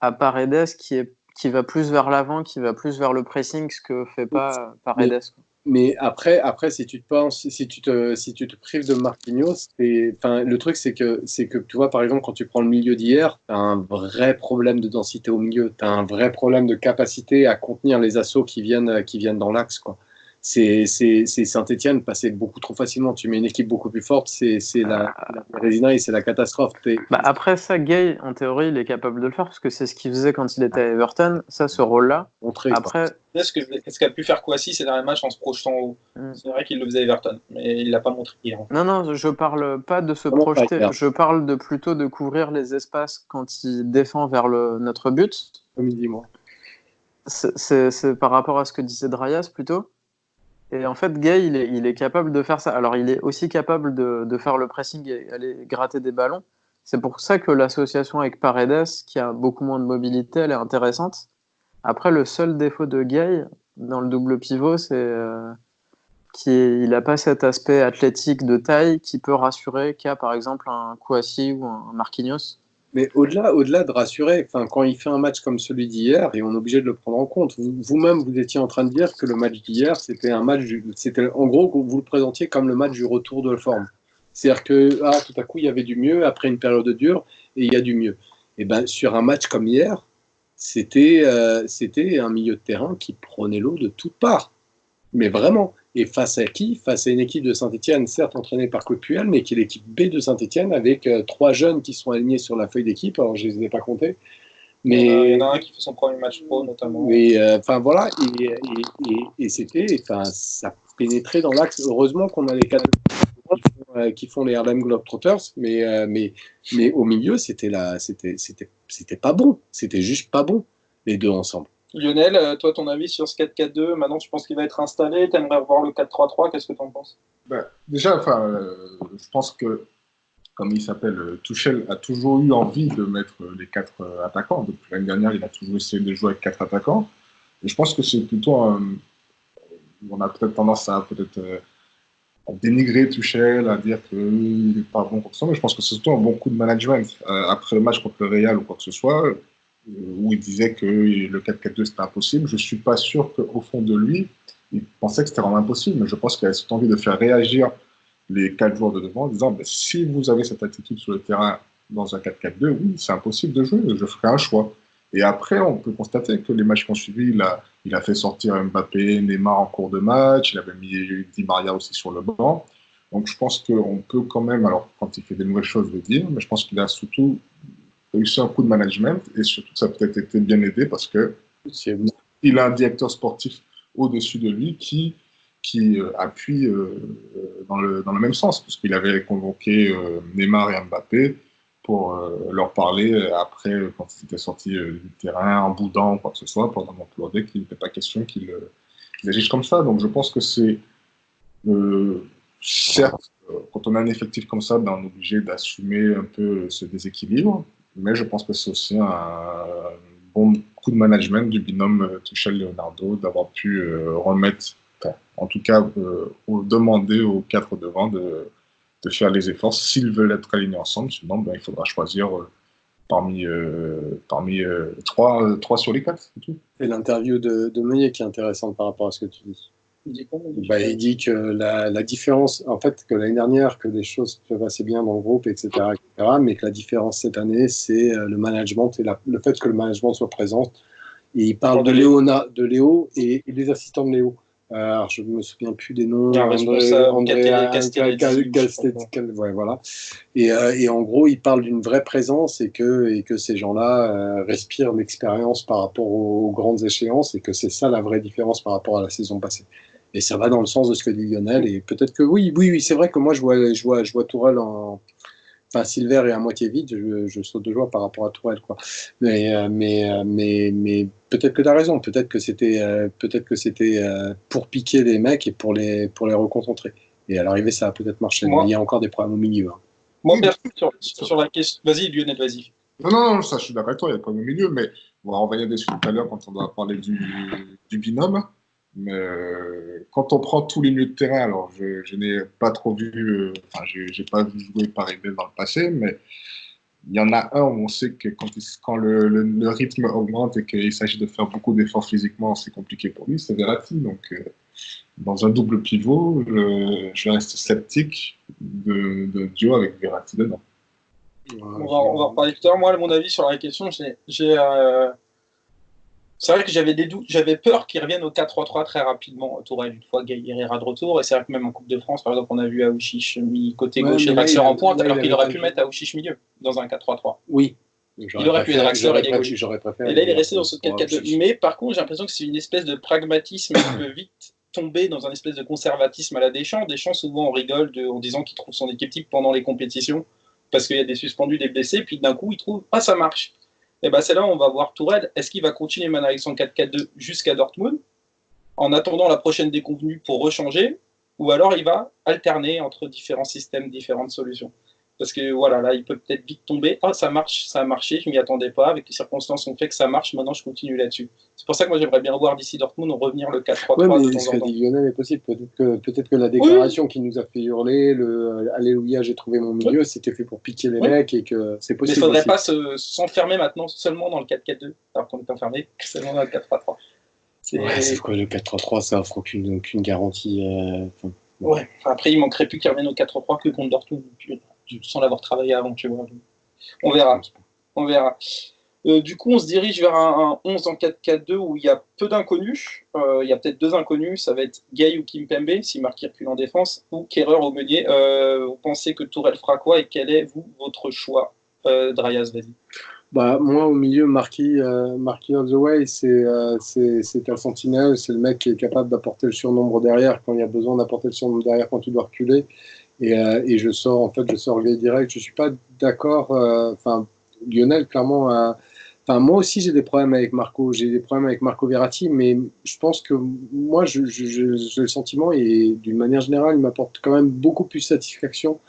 à Paredes qui va plus vers l'avant, qui va plus vers le pressing, ce que fait pas Paredes. Mais après, si tu te prives de Marquinhos, le truc c'est que tu vois par exemple quand tu prends le milieu d'hier, tu as un vrai problème de densité au milieu, tu as un vrai problème de capacité à contenir les assauts qui viennent dans l'axe quoi. C'est Saint-Etienne passait beaucoup trop facilement. Tu mets une équipe beaucoup plus forte, c'est la résina et c'est la catastrophe. Après ça, Gay, en théorie, il est capable de le faire parce que c'est ce qu'il faisait quand il était à Everton. Ça, ce rôle-là. Après, ce qu'a pu faire Kouassi ces derniers matchs en se projetant haut. C'est vrai qu'il le faisait à Everton, mais il l'a pas montré hier. Non, je parle pas de se projeter. Je parle plutôt de couvrir les espaces quand il défend vers notre but. Comme il dit moi. C'est par rapport à ce que disait Drayas plutôt. Et en fait, Gay, il est capable de faire ça. Alors, il est aussi capable de faire le pressing et aller gratter des ballons. C'est pour ça que l'association avec Paredes, qui a beaucoup moins de mobilité, elle est intéressante. Après, le seul défaut de Gay dans le double pivot, c'est qu'il n'a pas cet aspect athlétique de taille qui peut rassurer qu'a par exemple un Kouassi ou un Marquinhos. Mais au-delà de rassurer, quand il fait un match comme celui d'hier, et on est obligé de le prendre en compte, vous-même, vous étiez en train de dire que le match d'hier, c'était en gros, vous le présentiez comme le match du retour de forme. C'est-à-dire que tout à coup, il y avait du mieux après une période dure, et il y a du mieux. Et ben, sur un match comme hier, c'était un milieu de terrain qui prenait l'eau de toutes parts. Mais vraiment. Et face à qui? Face à une équipe de Saint-Etienne, certes entraînée par Claude Puel, mais qui est l'équipe B de Saint-Etienne, avec 3 jeunes qui sont alignés sur la feuille d'équipe. Alors, je ne les ai pas comptés. Mais il y en a un qui fait son premier match pro, notamment. Mais voilà. Et ça pénétrait dans l'axe. Heureusement qu'on a les 4 qui font les Harlem Globetrotters. Mais au milieu, c'était pas bon. C'était juste pas bon, les deux ensemble. Lionel, toi, ton avis sur ce 4-4-2, maintenant, tu penses qu'il va être installé, tu aimerais revoir le 4-3-3, qu'est-ce que tu en penses? Déjà, je pense que, comme il s'appelle, Tuchel a toujours eu envie de mettre les 4 attaquants. Depuis l'année dernière, il a toujours essayé de jouer avec 4 attaquants. Et je pense que c'est plutôt on a peut-être tendance à dénigrer Tuchel, à dire qu'il n'est pas bon comme ça, mais je pense que c'est surtout un bon coup de management. Après le match contre le Real ou quoi que ce soit, où il disait que le 4-4-2 c'était impossible. Je ne suis pas sûr qu'au fond de lui, il pensait que c'était vraiment impossible, mais je pense qu'il avait cette envie de faire réagir les 4 joueurs de devant en disant si vous avez cette attitude sur le terrain dans un 4-4-2, oui, c'est impossible de jouer, je ferai un choix. Et après, on peut constater que les matchs qui ont suivi, il a fait sortir Mbappé, Neymar en cours de match, il avait mis Di Maria aussi sur le banc. Donc je pense qu'on peut quand même, alors quand il fait des nouvelles choses, le dire, mais je pense qu'il a surtout réussi un coup de management et surtout ça a peut-être été bien aidé parce qu'il a un directeur sportif au-dessus de lui qui appuie dans le même sens, puisqu'il avait convoqué Neymar et Mbappé pour leur parler après, quand ils étaient sortis du terrain, en boudant ou quoi que ce soit, pour leur demander qu'il n'était pas question qu'ils agissent comme ça. Donc je pense que c'est certes, quand on a un effectif comme ça, on est obligé d'assumer un peu ce déséquilibre, mais je pense que c'est aussi un bon coup de management du binôme Tuchel-Leonardo d'avoir pu remettre, en tout cas demander aux 4 devant de faire les efforts s'ils veulent être alignés ensemble, sinon il faudra choisir parmi 3 sur les 4. C'est tout. Et l'interview de Meunier qui est intéressante par rapport à ce que tu dis. Il dit que la différence, en fait, que l'année dernière, que les choses peuvent assez bien dans le groupe, etc., mais que la différence cette année, c'est le management et le fait que le management soit présent. Et il parle de Léo et des assistants de Léo. Alors, je me souviens plus des noms. Un responsable, Castelletti, ouais, voilà. Et en gros, il parle d'une vraie présence et que ces gens-là respirent l'expérience par rapport aux grandes échéances et que c'est ça la vraie différence par rapport à la saison passée. Et ça va dans le sens de ce que dit Lionel. Et peut-être que oui, c'est vrai que moi, je vois Tourelle enfin, Silver est à moitié vide, je saute de joie par rapport à Tourelle, quoi. Mais peut-être que tu as raison, peut-être que c'était pour piquer les mecs et pour les reconcentrer. Et à l'arrivée, ça a peut-être marché. Mais il y a encore des problèmes au milieu. Hein. Moi, sur la question. Vas-y, Lionel, vas-y. Non, ça, je suis d'accord avec toi, il y a pas au milieu, mais on va y aller dessus tout à l'heure quand on va parler du binôme. Mais quand on prend tous les milieux de terrain, alors je n'ai pas trop vu, enfin, j'ai pas vu jouer Paris-Bell dans le passé, mais il y en a un où on sait que quand le rythme augmente et qu'il s'agit de faire beaucoup d'efforts physiquement, c'est compliqué pour lui, c'est Verratti. Donc, dans un double pivot, je reste sceptique de duo avec Verratti dedans. On va en reparler tout à l'heure. Moi, à mon avis sur la question, c'est vrai que j'avais des doutes, j'avais peur qu'il revienne au 4-3-3 très rapidement, Tourelle, une fois Herrera de retour. Et c'est vrai que même en Coupe de France, par exemple, on a vu Aouchiche mis côté gauche et Draxler en pointe, alors qu'il aurait pu mettre Aouchiche milieu dans un 4-3-3. Oui. Il aurait pu être Draxler et gauche. J'aurais préféré. Et là, il est resté dans ce 4-4-2. Mais par contre, j'ai l'impression que c'est une espèce de pragmatisme qui peut vite tomber dans un espèce de conservatisme à la Deschamps. Deschamps, souvent, on rigole en disant qu'il trouve son équipe type pendant les compétitions parce qu'il y a des suspendus, des blessés, puis d'un coup, il trouve « Ah, ça marche !» Et bien, c'est là où on va voir Tourelle. Est-ce qu'il va continuer maintenant avec son 4-4-2 jusqu'à Dortmund, en attendant la prochaine déconvenue pour rechanger, ou alors il va alterner entre différents systèmes, différentes solutions? Parce que voilà, là, il peut peut-être vite tomber. Ah, ça marche, ça a marché, je ne m'y attendais pas. Avec les circonstances ont fait que ça marche, maintenant je continue là-dessus. C'est pour ça que moi j'aimerais bien voir d'ici Dortmund revenir le 4-3-3 de temps en temps. Ce qu'a dit Lionel est possible. Peut-être que la déclaration qui nous a fait hurler, le Alléluia, j'ai trouvé mon milieu, c'était fait pour piquer les mecs et que c'est possible. Mais il ne faudrait pas s'enfermer maintenant seulement dans le 4-4-2, alors qu'on est enfermé seulement dans le 4-3-3. C'est quoi le 4-3-3? Ça offre aucune garantie. Ouais, après il manquerait plus qu'il revienne au 4-3 que contre Dortmund. Sans l'avoir travaillé avant, tu vois. On verra. Du coup, on se dirige vers un 11 en 4-4-2 où il y a peu d'inconnus. Il y a peut-être deux inconnus. Ça va être Gay ou Kimpembe, si Marquis recule en défense, ou Kehrer au meunier. Vous pensez que Tourelle fera quoi et quel est, votre choix? Drayas, vas-y. Moi, au milieu, Marquis all the way, c'est un sentinelle. C'est le mec qui est capable d'apporter le surnombre derrière quand il y a besoin d'apporter le surnombre derrière quand tu dois reculer. Et je sors Gay direct. Je suis pas d'accord. Lionel, clairement. Moi aussi, j'ai des problèmes avec Marco. J'ai des problèmes avec Marco Verratti, mais je pense que moi, j'ai le sentiment, et d'une manière générale, il m'apporte quand même beaucoup plus de satisfaction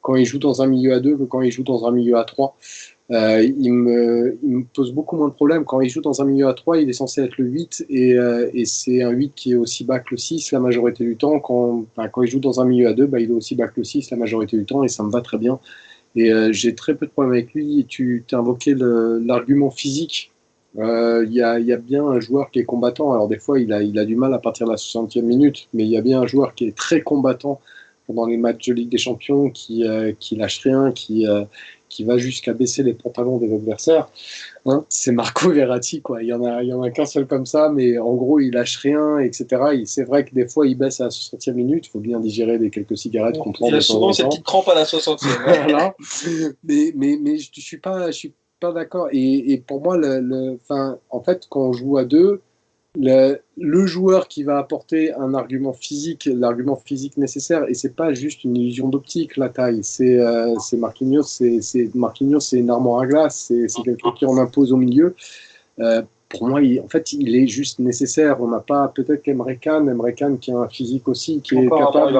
quand il joue dans un milieu à 2 que quand il joue dans un milieu à 3. Il me pose beaucoup moins de problèmes. Quand il joue dans un milieu à 3, il est censé être le 8 et c'est un 8 qui est aussi bas que le 6 la majorité du temps. Quand il joue dans un milieu à 2, il est aussi bas que le 6 la majorité du temps et ça me va très bien. Et j'ai très peu de problèmes avec lui. Tu t'as invoqué l'argument physique. Il y a bien un joueur qui est combattant. Alors des fois, il a du mal à partir de la 60e minute, mais il y a bien un joueur qui est très combattant pendant les matchs de Ligue des Champions, qui lâche rien, qui va jusqu'à baisser les pantalons des adversaires. Hein, c'est Marco Verratti, quoi. Il y en a qu'un seul comme ça, mais en gros, il lâche rien, etc. C'est vrai que des fois, il baisse à la 60e minute. Il faut bien digérer quelques cigarettes qu'on prend. Il a souvent cette petite crampe à la 60e. Voilà. Mais je suis pas pas d'accord. Et pour moi, en fait, quand on joue à 2, le joueur qui va apporter l'argument physique nécessaire, et c'est pas juste une illusion d'optique, la taille, c'est Marquinhos, Marquinhos, c'est une armoire à glace, c'est quelqu'un qui en impose au milieu. Pour moi, il est juste nécessaire. On n'a pas, peut-être qu'Emre Can qui a un physique aussi, qui est capable,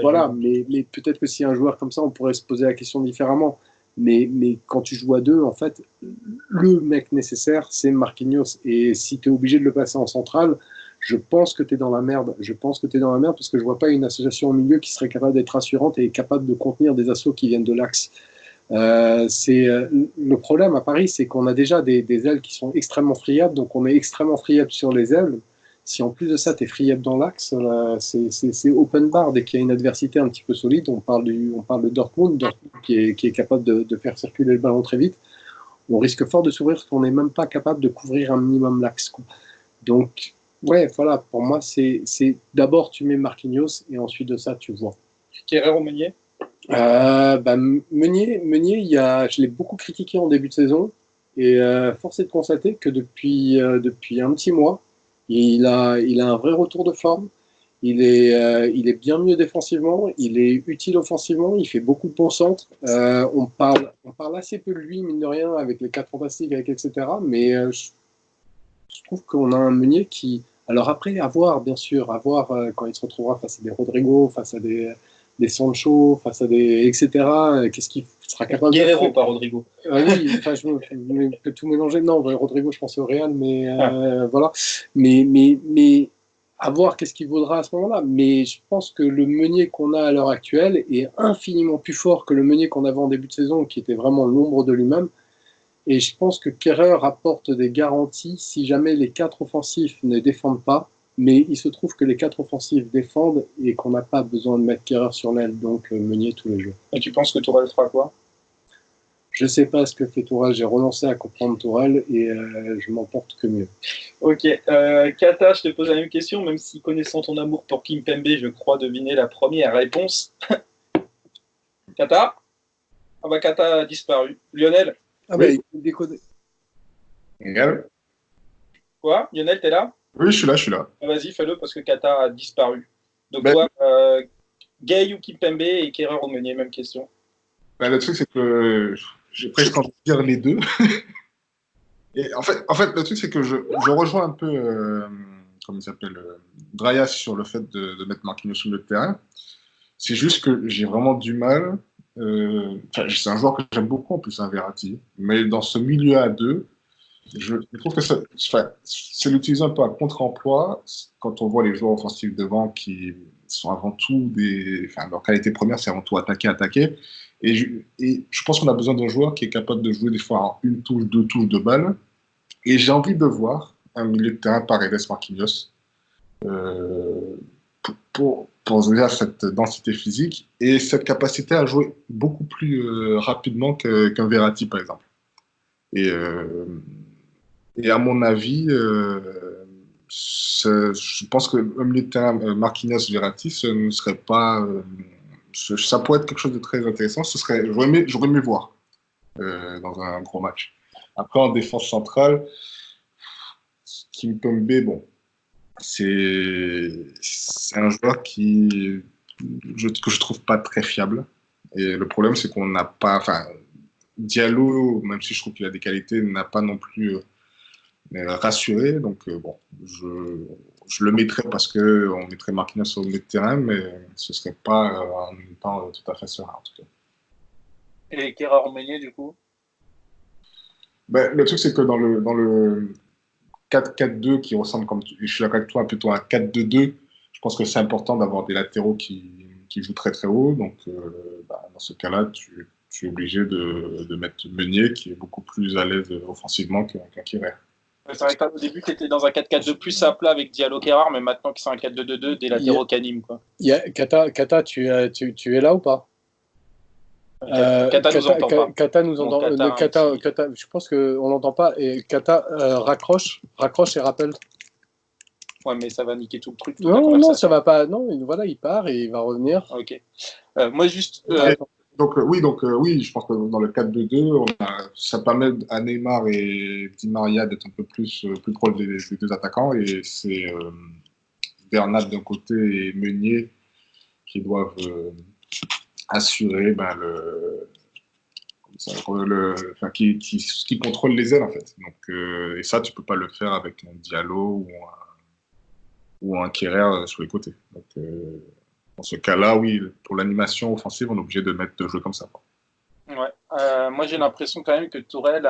voilà, mais peut-être que si un joueur comme ça, on pourrait se poser la question différemment. Mais quand tu joues à 2, en fait, le mec nécessaire, c'est Marquinhos. Et si tu es obligé de le passer en centrale, je pense que tu es dans la merde. Parce que je vois pas une association au milieu qui serait capable d'être rassurante et capable de contenir des assauts qui viennent de l'axe. Le problème à Paris, c'est qu'on a déjà des ailes qui sont extrêmement friables, donc on est extrêmement friable sur les ailes. Si en plus de ça, tu es friable dans l'axe, c'est open bar. Dès qu'il y a une adversité un petit peu solide, on parle de Dortmund qui est capable de faire circuler le ballon très vite. On risque fort de s'ouvrir parce qu'on n'est même pas capable de couvrir un minimum l'axe, quoi. Donc, Ouais, voilà, pour moi, c'est d'abord tu mets Marquinhos et ensuite de ça, tu vois. Kerrer ou Meunier? Meunier, je l'ai beaucoup critiqué en début de saison et force est de constater que depuis un petit mois, il a un vrai retour de forme. Il est bien mieux défensivement, il est utile offensivement, il fait beaucoup de bons centres. On parle assez peu de lui, mine de rien, avec les 4 fantastiques, etc. Mais je trouve qu'on a un Meunier qui. Alors après, bien sûr, quand il se retrouvera face à des Rodrigo, face à des Sancho, face à des. etc. Qu'est-ce qu'il sera capable de faire? Guerrero, pas Rodrigo. Oui, enfin, je peux tout mélanger. Non, Rodrigo, je pense au Real, mais Ah. voilà. Mais à voir qu'est-ce qu'il vaudra à ce moment-là. Mais je pense que le Meunier qu'on a à l'heure actuelle est infiniment plus fort que le Meunier qu'on avait en début de saison, qui était vraiment l'ombre de lui-même. Et je pense que Kerrer apporte des garanties si jamais les 4 offensifs ne défendent pas. Mais il se trouve que les 4 offensifs défendent et qu'on n'a pas besoin de mettre Kerrer sur l'aile, donc Meunier tous les jours. Et tu penses que Tourelle fera quoi? Je sais pas ce que fait Tourelle, j'ai renoncé à comprendre Tourelle et je m'en porte que mieux. Ok, Kata, je te pose la même question, même si connaissant ton amour pour Kimpembe, je crois deviner la première réponse. Kata? Ah bah Kata a disparu. Lionel? Ah Oui. il décode. Regarde. Quoi? Lionel, t'es là? Oui, je suis là. Ah, vas-y, fais-le parce que Kata a disparu. Donc Ben, toi, Gay ou Kimpembe et Kerrer ou Meunier, même question. le truc, c'est que j'ai presque envie de dire les deux. Et en fait, le truc, c'est que je rejoins un peu, comment il s'appelle, Draya sur le fait de mettre Marquinhos sur le terrain. C'est juste que j'ai vraiment du mal. C'est un joueur que j'aime beaucoup en plus, un Verratti. Mais dans ce milieu à deux, je trouve que c'est l'utiliser un peu à contre-emploi quand on voit les joueurs offensifs devant qui sont avant tout leur qualité première, c'est avant tout attaquer. Et je pense qu'on a besoin d'un joueur qui est capable de jouer des fois en une touche, deux touches de balle. Et j'ai envie de voir un milieu de terrain Paredes Marquinhos euh, pour déjà cette densité physique et cette capacité à jouer beaucoup plus rapidement qu'un Verratti, par exemple. Et, euh, et à mon avis, je pense que le milieu de terrain Marquinhos Verratti, ce ne serait pas. Ça pourrait être quelque chose de très intéressant. J'aurais aimé voir dans un gros match. Après, en défense centrale, Kimpembe, bon, c'est un joueur que je trouve pas très fiable. Et le problème, c'est qu'on n'a pas. Enfin, Diallo, même si je trouve qu'il a des qualités, n'a pas non plus rassuré. Donc, bon, je le mettrais parce qu'on mettrait Marquinhos au milieu de terrain, mais ce ne serait pas en même temps tout à fait serein, en tout cas. Et Kerrer ou Meunier, du coup? Ben, le truc, c'est que dans le 4-4-2 qui ressemble, je suis d'accord avec toi, plutôt un 4-2-2, je pense que c'est important d'avoir des latéraux qui jouent très très haut. Donc, dans ce cas-là, tu es obligé de mettre Meunier, qui est beaucoup plus à l'aise offensivement qu'un Kerrer. C'est vrai qu'au début, tu étais dans un 4-4-2 plus à plat avec Diallo Kerrer, mais maintenant que c'est un 4-2-2-2, des latéraux qu'animent, quoi. Kata, tu es là ou pas? Kata nous entend pas. Kata nous entend. Kata, je pense qu'on l'entend pas. Et Kata raccroche et rappelle. Ouais, mais ça va niquer tout le truc. Non, ça va pas. Non, voilà, il part et il va revenir. Ok. Moi, juste. Oui, je pense que dans le 4-2-2, ça permet à Neymar et Di Maria d'être un peu plus proche des deux attaquants. Et c'est Bernat d'un côté et Meunier qui doivent assurer qui contrôle les ailes, en fait. Donc, et ça, tu peux pas le faire avec un Diallo ou un Kerrer sur les côtés. Donc, dans ce cas-là, oui, pour l'animation offensive, on est obligé de jouer comme ça. Ouais. Moi, j'ai l'impression quand même que Tourelle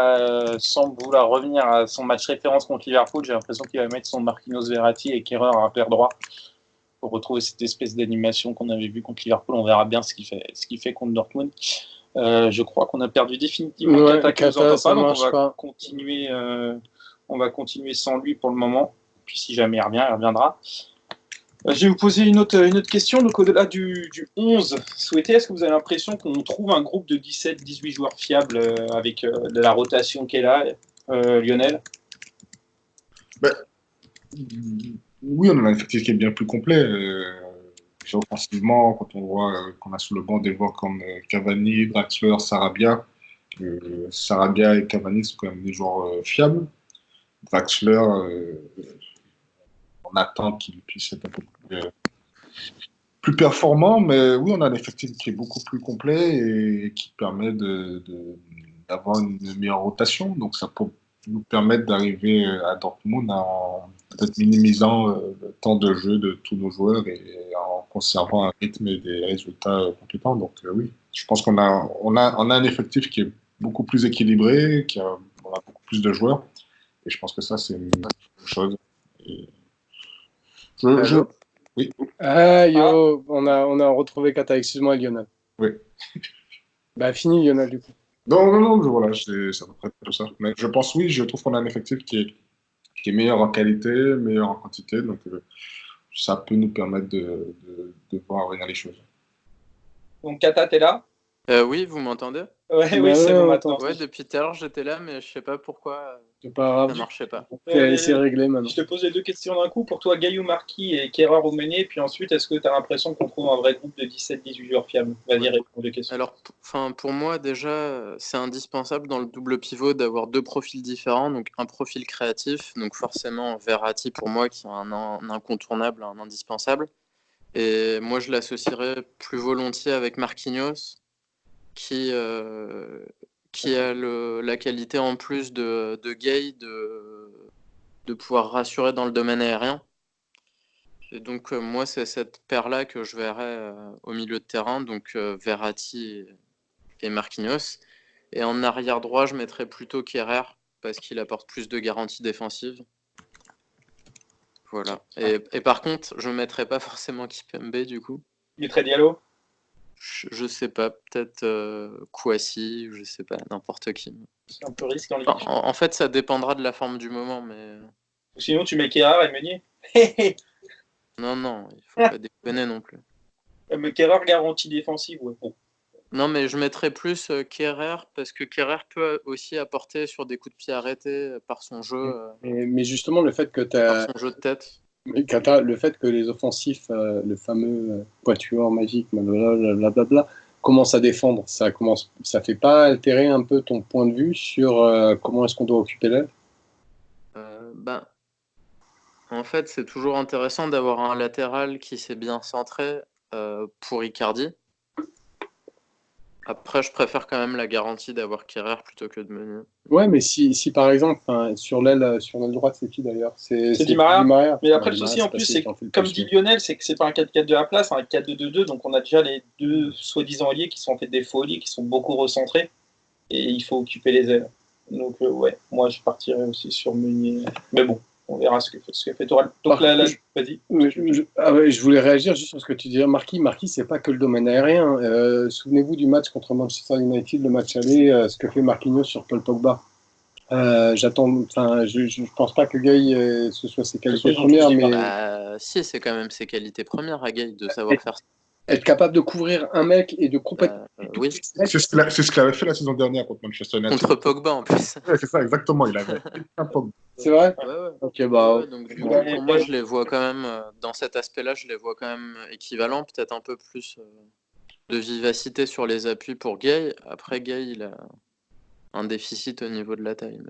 semble vouloir revenir à son match référence contre Liverpool. J'ai l'impression qu'il va mettre son Marquinhos Verratti et Kerrer à paire droit pour retrouver cette espèce d'animation qu'on avait vue contre Liverpool. On verra bien ce qu'il fait contre Dortmund. Je crois qu'on a perdu définitivement Kata, nous entend pas, donc on va continuer sans lui pour le moment. Puis si jamais il revient, il reviendra. Je vais vous poser une autre question. Donc, au-delà du 11 souhaité, est-ce que vous avez l'impression qu'on trouve un groupe de 17-18 joueurs fiables avec de la rotation qui est là, Lionel? Oui, on a un effectif qui est bien plus complet. Déjà offensivement, quand on voit qu'on a sur le banc des joueurs comme Cavani, Draxler, Sarabia. Sarabia et Cavani sont quand même des joueurs fiables. Draxler, on attend qu'il puisse être un peu plus performant, mais oui, on a un effectif qui est beaucoup plus complet et qui permet d'avoir une meilleure rotation. Donc, ça peut nous permettre d'arriver à Dortmund en peut-être minimisant le temps de jeu de tous nos joueurs et en conservant un rythme et des résultats compétents. Donc, oui, je pense qu'on a un effectif qui est beaucoup plus équilibré, on a beaucoup plus de joueurs et je pense que ça, c'est une bonne chose. Et je, Allô. oui, Ah, yo, on a retrouvé Kata. Excuse-moi, Lionel. oui. Bah, fini, Lionel, du coup. Non, non, non, voilà, c'est à peu près tout ça. Mais je pense, oui, je trouve qu'on a un effectif qui est meilleur en qualité, meilleur en quantité, donc ça peut nous permettre de voir venir les choses. Donc, Kata, t'es là? Oui, vous m'entendez? Ouais, Bah oui, c'est ouais, bon on maintenant. t'entend. Ouais, depuis tout à l'heure, j'étais là, mais je sais pas pourquoi C'est pas grave. ça marchait pas. C'est réglé maintenant. Je te pose les deux questions d'un coup. Pour toi, Gaillou Marquis et Kerrer au Meunier. Puis ensuite, est-ce que tu as l'impression qu'on trouve un vrai groupe de 17-18 joueurs fiables? Vas-y, réponds aux deux questions. Alors, pour moi, déjà, c'est indispensable dans le double pivot d'avoir deux profils différents. Donc, un profil créatif, donc forcément Verratti pour moi, qui est un incontournable, un indispensable. Et moi, je l'associerais plus volontiers avec Marquinhos, qui a la qualité en plus de Gay de pouvoir rassurer dans le domaine aérien. Et donc, moi, c'est cette paire-là que je verrais au milieu de terrain, donc Verratti et Marquinhos. Et en arrière droit, je mettrais plutôt Kehrer parce qu'il apporte plus de garanties défensives. Voilà. Et par contre, je ne mettrais pas forcément Kipembe du coup. Mettrais Diallo? Je sais pas, peut-être Kouassi, je sais pas, n'importe qui. C'est un peu risque en Ligue des Champions. En fait, ça dépendra de la forme du moment, mais Sinon, tu mets Kerrer et Meunier. non, il faut pas déconner non plus. Mais Kerrer, garantie défensive, ouais. Bon. Non, mais je mettrais plus Kehrer parce que Kehrer peut aussi apporter sur des coups de pied arrêtés par son jeu, Mais justement, le fait que par son jeu de tête. Kata, le fait que les offensifs, le fameux quatuor magique, blablabla, commencent à défendre, ça fait pas altérer un peu ton point de vue sur comment est-ce qu'on doit occuper l'aile? Ben, en fait, c'est toujours intéressant d'avoir un latéral qui s'est bien centré pour Icardi. Après, je préfère quand même la garantie d'avoir Kehrer plutôt que de Meunier. Ouais, mais si par exemple, sur l'aile droite, c'est qui d'ailleurs? C'est Di Maria. Mais après, Ouais, le Di souci Maria, en plus, passé, c'est qui en fait le comme plus dit chier. Lionel, c'est que c'est pas un 4-4 de la place, c'est un 4-2-2-2. Donc on a déjà les deux soi-disant alliés qui sont en fait des folies, qui sont beaucoup recentrés. Et il faut occuper les ailes. Donc ouais, moi je partirais aussi sur Meunier. Mais bon, on verra ce que fait Toral. Donc là, vas-y. Je voulais réagir juste sur ce que tu disais, Marquis. Marquis, c'est pas que le domaine aérien. Souvenez-vous du match contre Manchester United, le match aller, ce que fait Marquinhos sur Paul Pogba. Je pense pas que Gay ce soit ses qualités premières, mais si, c'est quand même ses qualités premières à Gay de savoir faire ça. être capable de couvrir un mec et de complètement. Oui. C'est ce qu'il avait fait la saison dernière contre Manchester United. Contre Pogba en plus. Ouais, c'est ça, exactement. Il avait un Pogba. C'est vrai? Ouais. Ok, bah. Ouais, donc, du coup, pour moi, je les vois quand même, dans cet aspect-là, je les vois quand même équivalents, peut-être un peu plus de vivacité sur les appuis pour Gay. Après, Gay, il a un déficit au niveau de la taille.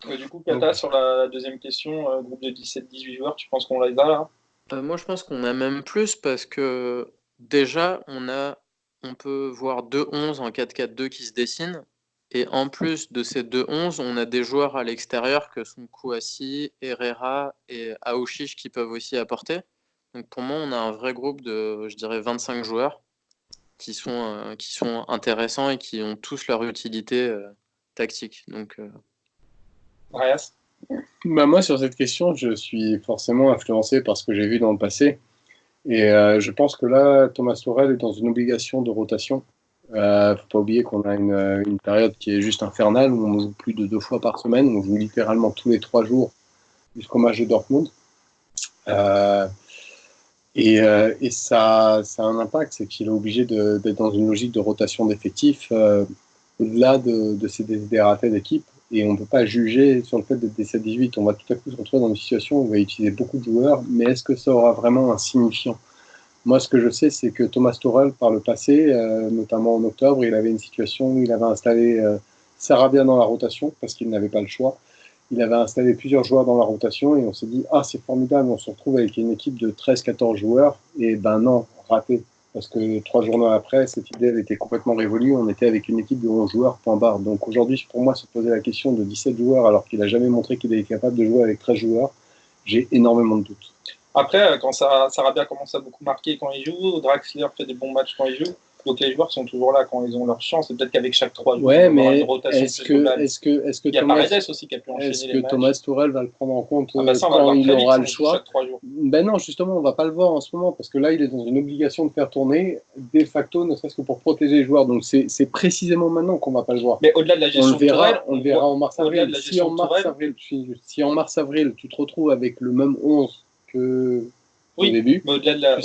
Mais... Du coup, Kata, sur la deuxième question, groupe de 17-18 joueurs, tu penses qu'on les a là? Moi, je pense qu'on a même plus parce que déjà, on peut voir 2-11 en 4-4-2 qui se dessinent. Et en plus de ces 2-11, on a des joueurs à l'extérieur que sont Kouassi, Herrera et Aouchiche qui peuvent aussi apporter. Donc pour moi, on a un vrai groupe de, je dirais, 25 joueurs qui sont intéressants et qui ont tous leur utilité tactique. Donc, Reyes? Bah moi, sur cette question, je suis forcément influencé par ce que j'ai vu dans le passé. Et je pense que là, Thomas Tuchel est dans une obligation de rotation. Faut pas oublier qu'on a une période qui est juste infernale, où on joue plus de 2 fois par semaine. On joue littéralement tous les 3 jours jusqu'au match de Dortmund. Et ça a un impact, c'est qu'il est obligé d'être dans une logique de rotation d'effectifs au-delà de ses désiderata d'équipe. Et on ne peut pas juger sur le fait d'être des 7-18. On va tout à coup se retrouver dans une situation où on va utiliser beaucoup de joueurs, mais est-ce que ça aura vraiment un signifiant? Moi, ce que je sais, c'est que Thomas Tuchel, par le passé, notamment en octobre, il avait une situation où il avait installé Sarabia dans la rotation parce qu'il n'avait pas le choix. Il avait installé plusieurs joueurs dans la rotation et on s'est dit « Ah, c'est formidable, on se retrouve avec une équipe de 13-14 joueurs. » Et ben non, raté. Parce que 3 journées après, cette idée avait été complètement révolue. On était avec une équipe de 11 joueurs, point barre. Donc aujourd'hui, pour moi, se poser la question de 17 joueurs alors qu'il n'a jamais montré qu'il est capable de jouer avec 13 joueurs, j'ai énormément de doutes. Après, quand Sarabia commence à beaucoup marquer quand il joue, Draxler fait des bons matchs quand il joue, donc les joueurs sont toujours là quand ils ont leur chance. Et peut-être qu'avec chaque 3 jours, ouais, on va avoir mais une rotation est-ce que il y a Thomas, Paredes aussi qui a pu enchaîner les matchs. Thomas Tuchel va le prendre en compte ça, on va quand le il voir aura très le vite, choix? chaque 3 jours. Ben non, justement, on va pas le voir en ce moment parce que là, il est dans une obligation de faire tourner de facto, ne serait-ce que pour protéger les joueurs. Donc c'est précisément maintenant qu'on va pas le voir. Mais au-delà de la gestion on le verra, Tourelle, on le verra en mars-avril. Si en mars-avril, tu te retrouves avec le même 11 que au début, mais au-delà de la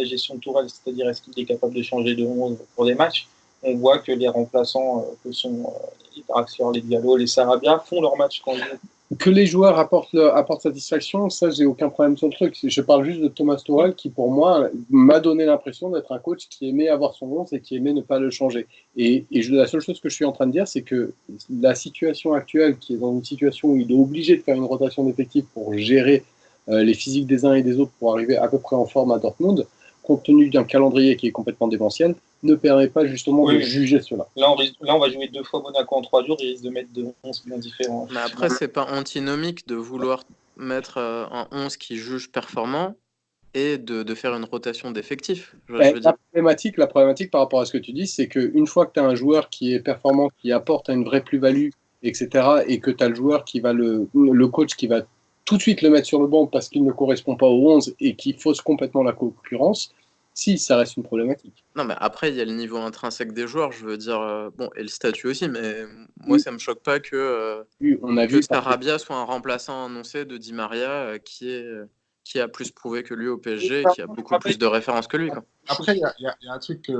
gestion de Tourelle, c'est-à-dire est-ce qu'il est capable de changer de 11 pour des matchs, on voit que les remplaçants que sont les Draxler, les Diallo, les Sarabia font leur match quand ils jouent. Que les joueurs apportent satisfaction, ça, j'ai aucun problème sur le truc. Je parle juste de Thomas Tuchel qui, pour moi, m'a donné l'impression d'être un coach qui aimait avoir son 11 et qui aimait ne pas le changer. Et la seule chose que je suis en train de dire, c'est que la situation actuelle, qui est dans une situation où il est obligé de faire une rotation d'effectifs pour gérer les physiques des uns et des autres pour arriver à peu près en forme à Dortmund, compte tenu d'un calendrier qui est complètement démentiel, ne permet pas justement de juger cela. Là, on va jouer 2 fois Monaco en 3 jours, il risque de mettre 2 11 bien différents. Mais après, c'est pas antinomique de vouloir mettre un 11 qui juge performant et de faire une rotation d'effectifs. La problématique par rapport à ce que tu dis, c'est qu'une fois que tu as un joueur qui est performant, qui apporte une vraie plus-value, etc., et que tu as le joueur qui va le coach qui va tout de suite le mettre sur le banc parce qu'il ne correspond pas au 11 et qui fausse complètement la concurrence, si, ça reste une problématique. Non, mais après, il y a le niveau intrinsèque des joueurs, je veux dire, bon, et le statut aussi, mais moi, ça me choque pas que Sarabia soit un remplaçant annoncé de Di Maria qui a plus prouvé que lui au PSG et qui a beaucoup plus de références que lui. Quoi. Après, il y a un truc que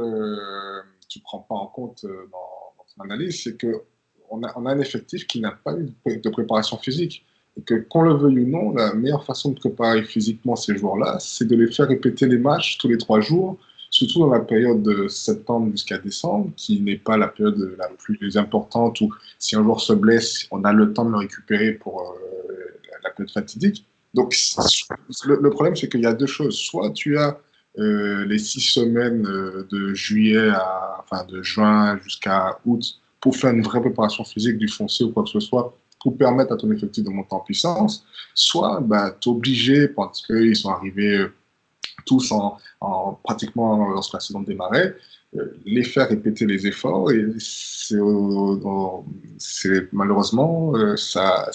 tu ne prends pas en compte dans ton analyse, c'est qu'on a un effectif qui n'a pas eu de préparation physique. Et que, qu'on le veuille ou non, la meilleure façon de préparer physiquement ces joueurs-là, c'est de les faire répéter les matchs tous les 3 jours, surtout dans la période de septembre jusqu'à décembre, qui n'est pas la période la plus importante où si un joueur se blesse, on a le temps de le récupérer pour la période fatidique. Donc, le problème, c'est qu'il y a 2 choses. Soit tu as les 6 semaines de de juin jusqu'à août pour faire une vraie préparation physique du foncier ou quoi que ce soit, pour permettre à ton effectif de monter en puissance, soit tu es obligé, parce qu'ils sont arrivés tous pratiquement lorsque la saison démarrait, les faire répéter les efforts, et malheureusement, ça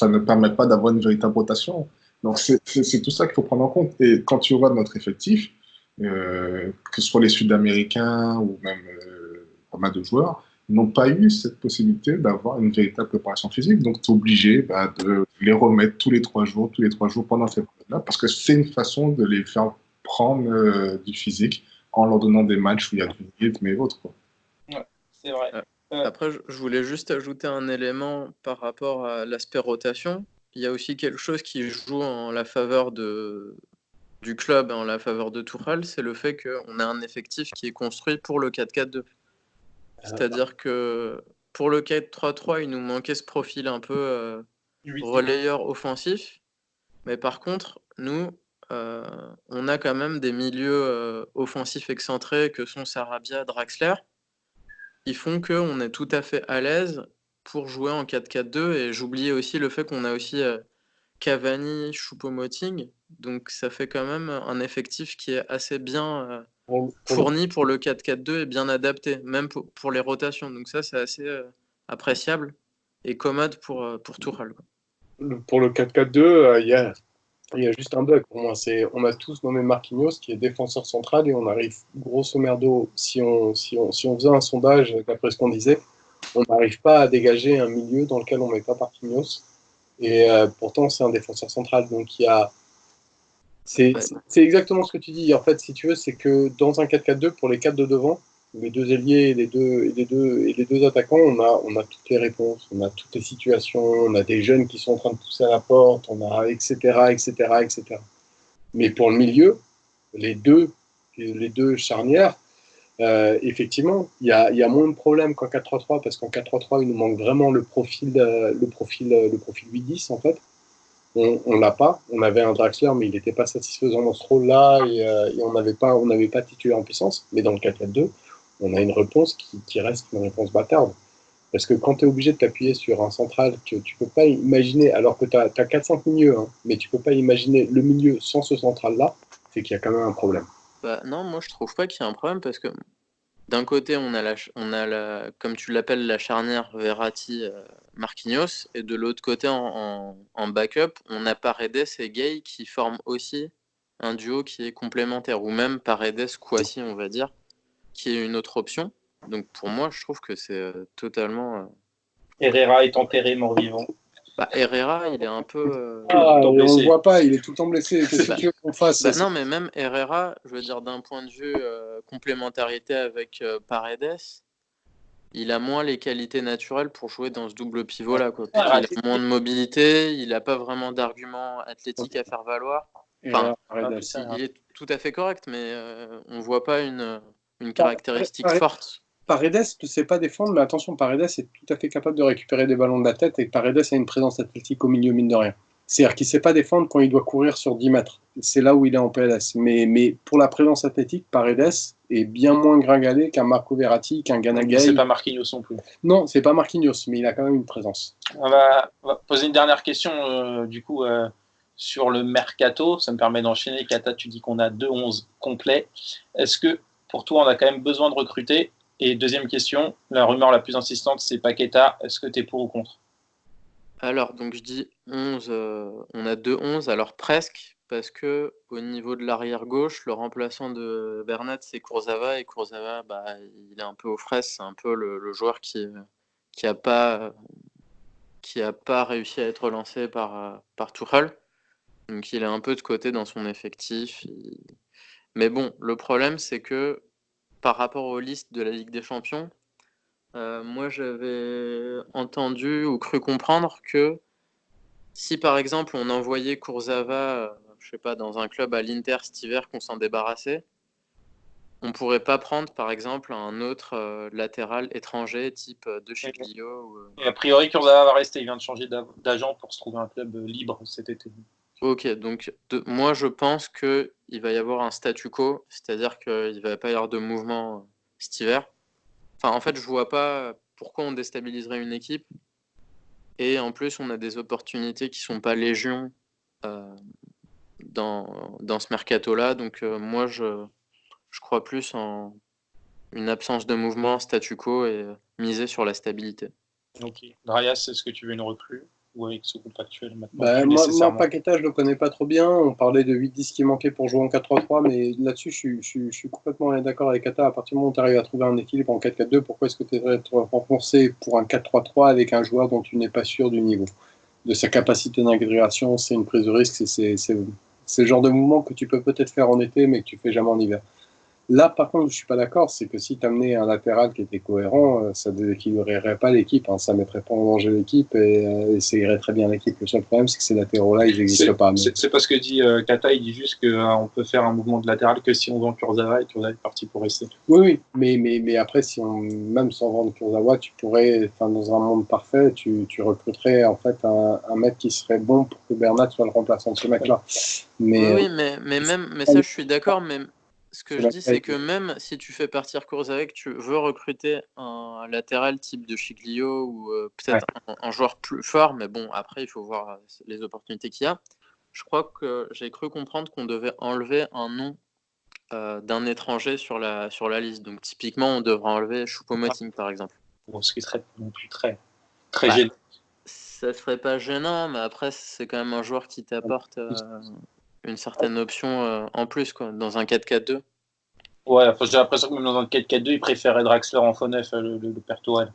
ne permet pas d'avoir une véritable rotation. Donc c'est tout ça qu'il faut prendre en compte. Et quand tu regardes notre effectif, que ce soit les Sud-Américains ou même pas mal de joueurs, n'ont pas eu cette possibilité d'avoir une véritable préparation physique. Donc, tu es obligé de les remettre tous les 3 jours pendant cette période-là, parce que c'est une façon de les faire prendre du physique en leur donnant des matchs où il y a du rythme et autres. Quoi. Ouais, c'est vrai. Après, je voulais juste ajouter un élément par rapport à l'aspect rotation. Il y a aussi quelque chose qui joue en la faveur du club, en la faveur de Tuchel, c'est le fait qu'on a un effectif qui est construit pour le 4-4-2. C'est-à-dire que pour le 4-3-3, il nous manquait ce profil un peu relayeur offensif. Mais par contre, nous, on a quand même des milieux offensifs excentrés que sont Sarabia, Draxler, qui font qu'on est tout à fait à l'aise pour jouer en 4-4-2. Et j'oubliais aussi le fait qu'on a aussi Cavani, Choupo-Moting. Donc ça fait quand même un effectif qui est assez bien fourni pour le 4-4-2 et bien adapté, même pour les rotations. Donc ça, c'est assez appréciable et commode pour Tuchel. Pour le 4-4-2, il y a juste un bug pour moi. On a tous nommé Marquinhos qui est défenseur central et on arrive grosso merdo, si on faisait un sondage d'après ce qu'on disait, on n'arrive pas à dégager un milieu dans lequel on ne met pas Marquinhos. Et pourtant, c'est un défenseur central. Donc, c'est exactement ce que tu dis. En fait, si tu veux, c'est que dans un 4-4-2, pour les 4 de devant, les deux ailiers et les deux attaquants, on a toutes les réponses, on a toutes les situations, on a des jeunes qui sont en train de pousser à la porte, on a etc., etc., etc. Mais pour le milieu, les deux charnières, effectivement, il y a moins de problèmes qu'en 4-3-3 parce qu'en 4-3-3, il nous manque vraiment le profil 8-10 en fait. On l'a pas. On avait un Draxler, mais il n'était pas satisfaisant dans ce rôle-là et on n'avait pas titulaire en puissance. Mais dans le 4-4-2, on a une réponse qui reste une réponse bâtarde. Parce que quand tu es obligé de t'appuyer sur un central que tu peux pas imaginer, alors que tu as 4-5 milieux, hein, mais tu peux pas imaginer le milieu sans ce central-là, c'est qu'il y a quand même un problème. Bah, non, moi je trouve pas qu'il y a un problème parce que d'un côté on a comme tu l'appelles, la charnière Verratti-Marquinhos, et de l'autre côté en backup, on a Paredes et Gay qui forment aussi un duo qui est complémentaire, ou même Paredes-Kouassi, on va dire, qui est une autre option. Donc pour moi, je trouve que c'est totalement. Herrera est enterré mort-vivant. Bah, Herrera, il est un peu. On ne le voit pas, il est tout le temps blessé. Qu'est-ce que tu veux qu'on fasse? Non, mais même Herrera, je veux dire, d'un point de vue complémentarité avec Paredes, il a moins les qualités naturelles pour jouer dans ce double pivot-là. Quoi. Il a moins de mobilité, il n'a pas vraiment d'arguments athlétiques à faire valoir. Enfin, il est tout à fait correct, mais on ne voit pas une caractéristique forte. Paredes ne sait pas défendre, mais attention, Paredes est tout à fait capable de récupérer des ballons de la tête et Paredes a une présence athlétique au milieu, mine de rien. C'est-à-dire qu'il ne sait pas défendre quand il doit courir sur 10 mètres. C'est là où il est en PLS. Mais pour la présence athlétique, Paredes est bien moins gringalé qu'un Marco Verratti, qu'un Ganagay. C'est pas Marquinhos non plus. Non, c'est pas Marquinhos, mais il a quand même une présence. On va poser une dernière question, sur le mercato. Ça me permet d'enchaîner. Kata, tu dis qu'on a 2-11 complets. Est-ce que, pour toi, on a quand même besoin de recruter? Et deuxième question, la rumeur la plus insistante, c'est Paqueta. Est-ce que tu es pour ou contre? Alors, donc je dis 11, on a 2-11, alors presque, parce que au niveau de l'arrière gauche, le remplaçant de Bernat, c'est Kurzawa, et Kurzawa, bah, il est un peu aux fraises, c'est un peu le joueur qui a pas réussi à être lancé par Tuchel, donc il est un peu de côté dans son effectif. Mais bon, le problème, c'est que par rapport aux listes de la Ligue des Champions, moi j'avais entendu ou cru comprendre que si par exemple on envoyait Kurzawa, je sais pas, dans un club à l'Inter cet hiver, qu'on s'en débarrassait, on pourrait pas prendre par exemple un autre latéral étranger type De Sciglio. Et a priori, Kurzawa va rester. Il vient de changer d'agent pour se trouver un club libre cet été. Ok, donc moi je pense qu'il va y avoir un statu quo, c'est-à-dire qu'il va pas y avoir de mouvement cet hiver. Enfin, en fait, je vois pas pourquoi on déstabiliserait une équipe. Et en plus, on a des opportunités qui sont pas légion dans ce mercato-là. Donc moi, je crois plus en une absence de mouvement, statu quo, et miser sur la stabilité. Ok. Drayas, est-ce que tu veux une recrue ou avec ce groupe actuel maintenant? Moi, Paqueta, je le connais pas trop bien. On parlait de 8-10 qui manquait pour jouer en 4-3-3, mais là-dessus, je suis complètement d'accord avec Kata. À partir du moment où tu arrives à trouver un équilibre en 4-4-2, pourquoi est-ce que tu es renforcé pour un 4-3-3 avec un joueur dont tu n'es pas sûr du niveau, de sa capacité d'intégration? C'est une prise de risque. C'est le genre de mouvement que tu peux peut-être faire en été, mais que tu fais jamais en hiver. Là, par contre, je suis pas d'accord, c'est que si tu amenais un latéral qui était cohérent, ça déséquilibrerait pas l'équipe, hein, ça mettrait pas en danger l'équipe et ça irait très bien l'équipe. Le seul problème, c'est que ces latéraux-là, ils n'existent pas. Mais... C'est pas ce que dit Kata, il dit juste qu'on peut faire un mouvement de latéral que si on vend Kurzawa et Kurzawa est parti pour rester. Oui, mais après, même sans vendre Kurzawa, tu pourrais, dans un monde parfait, tu recruterais en fait un mec qui serait bon pour que Bernat soit le remplaçant de ce mec-là. Oui, mais ça, je suis d'accord, mais ce que je dis, c'est que même si tu fais partir Kurzawa, que tu veux recruter un latéral type De Sciglio ou peut-être un joueur plus fort, mais bon, après, il faut voir les opportunités qu'il y a. Je crois que j'ai cru comprendre qu'on devait enlever un nom d'un étranger sur la liste. Donc, typiquement, on devrait enlever Choupo-Moting, par exemple. Bon, ce qui serait non plus très gênant. Ça serait pas gênant, mais après, c'est quand même un joueur qui t'apporte une certaine option en plus, quoi, dans un 4-4-2. Ouais, j'ai l'impression que même dans un 4-4-2, il préférait Draxler en faux neuf, le père Tourelle.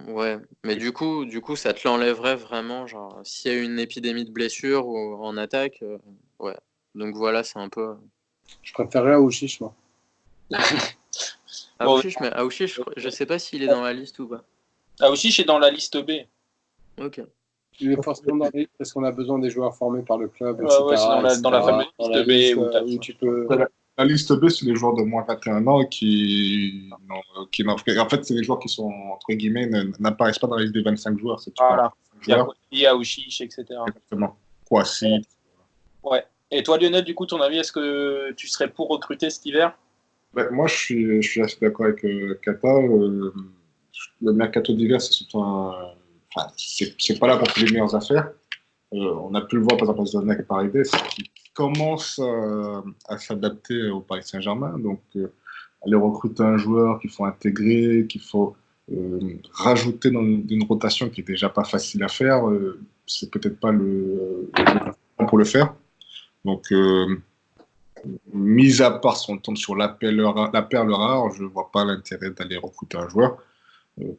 Ouais, mais du coup, ça te l'enlèverait vraiment, genre, s'il y a une épidémie de blessures ou en attaque, ouais. Donc voilà, c'est un peu... Je préférerais Aouchiche, moi. Aouchiche, mais Aouchiche, je sais pas s'il est dans la liste ou pas. Aouchiche est dans la liste B. Ok. Il est forcément dans les... parce qu'on a besoin des joueurs formés par le club, Ouais, etc. ouais, c'est dans la fameuse Dans liste la B liste, où où tu peux... La liste B, c'est les joueurs de moins 21 ans qui n'en- en fait, c'est les joueurs qui sont, entre guillemets, n'apparaissent pas dans la liste des 25 joueurs. C'est Voilà. Il y a joueurs. Koulibaly, Aouchiche, etc. Exactement. Kouassi. Ouais. Et toi, Lionel, du coup, ton avis, est-ce que tu serais pour recruter cet hiver? Ben, moi, je suis assez d'accord avec Kata. Le mercato d'hiver, c'est surtout un. Enfin, c'est pas là qu'on fait les meilleures affaires. On a pu le voir, par exemple, à Zona qui est arrivé, c'est qu'il commence à s'adapter au Paris Saint-Germain. Donc, aller recruter un joueur qu'il faut intégrer, qu'il faut rajouter dans une rotation qui est déjà pas facile à faire, c'est peut-être pas le temps pour le faire. Donc, mis à part son temps sur la perle rare, je ne vois pas l'intérêt d'aller recruter un joueur.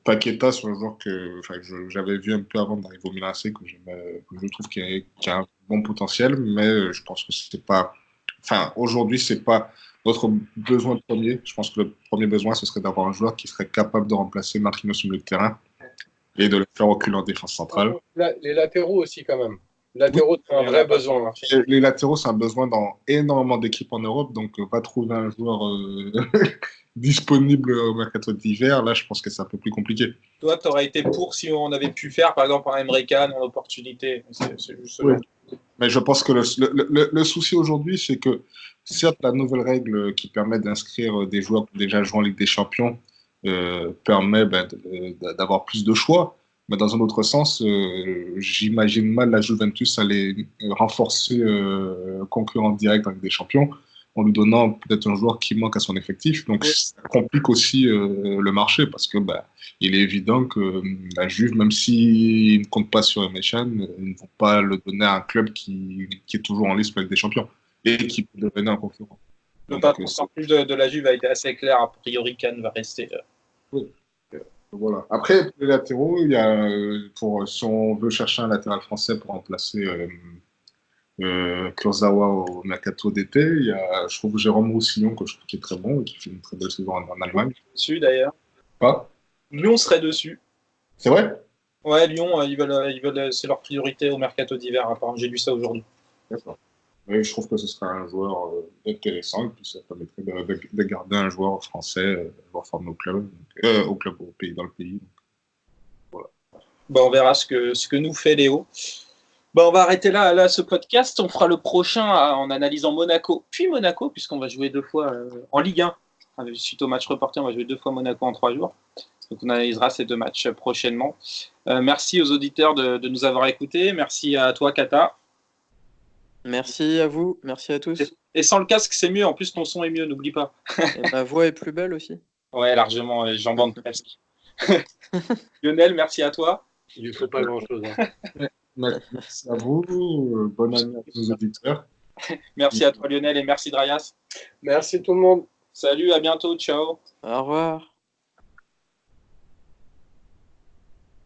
Paqueta, c'est un joueur que j'avais vu un peu avant d'arriver au Milan AC, que je trouve qu'il a un bon potentiel, mais je pense que c'est pas. Enfin, aujourd'hui, c'est pas notre besoin premier. Je pense que le premier besoin, ce serait d'avoir un joueur qui serait capable de remplacer Marquinhos sur le terrain et de le faire reculer en défense centrale. Les latéraux aussi, quand même. Les latéraux, c'est un vrai besoin. Les latéraux, c'est un besoin dans énormément d'équipes en Europe, donc pas trouver un joueur disponible au mercato d'hiver, là, je pense que c'est un peu plus compliqué. Toi, tu aurais été pour si on avait pu faire, par exemple, un Emre Can en opportunité. C'est juste oui. Mais je pense que le souci aujourd'hui, c'est que certes, la nouvelle règle qui permet d'inscrire des joueurs qui ont déjà joué en Ligue des Champions permet d'avoir plus de choix. Mais dans un autre sens, j'imagine mal la Juventus aller renforcer concurrent direct avec des champions en lui donnant peut-être un joueur qui manque à son effectif. Donc ça complique aussi le marché parce que il est évident que la Juve, même s'ils ne comptent pas sur Emerson, ils ne vont pas le donner à un club qui est toujours en liste avec des champions et qui peut devenir un concurrent. Le patron plus de la Juve a été assez clair. A priori, Can va rester. Oui. Voilà. Après, pour les latéraux, il y a, si on veut chercher un latéral français pour remplacer Kurzawa au mercato d'été, je trouve Jérôme Roussillon, que je trouve qui est très bon et qui fait une très belle saison en Allemagne. Dessus d'ailleurs. Pas Lyon serait dessus. C'est vrai? Ouais, Lyon, ils veulent, c'est leur priorité au mercato d'hiver. Apparemment, j'ai lu ça aujourd'hui. D'accord. Oui, je trouve que ce serait un joueur intéressant et puis ça permettrait de garder un joueur français, un joueur formé au club, dans le pays. Donc, voilà. On verra ce que nous fait Léo. On va arrêter là ce podcast. On fera le prochain en analysant Monaco, puis Monaco, puisqu'on va jouer 2 fois en Ligue 1. Suite au match reporté, on va jouer 2 fois Monaco en 3 jours. Donc on analysera ces 2 matchs prochainement. Merci aux auditeurs de nous avoir écoutés. Merci à toi, Kata. Merci à vous, merci à tous. Et sans le casque, c'est mieux. En plus, ton son est mieux, n'oublie pas. Et ma voix est plus belle aussi. Ouais, largement. J'en bande presque. Lionel, merci à toi. Il ne faut pas grand-chose. Hein. Merci à vous. Bonne année à tous les auditeurs. Merci à toi, Lionel, et merci, Drayas. Merci tout le monde. Salut, à bientôt. Ciao. Au revoir.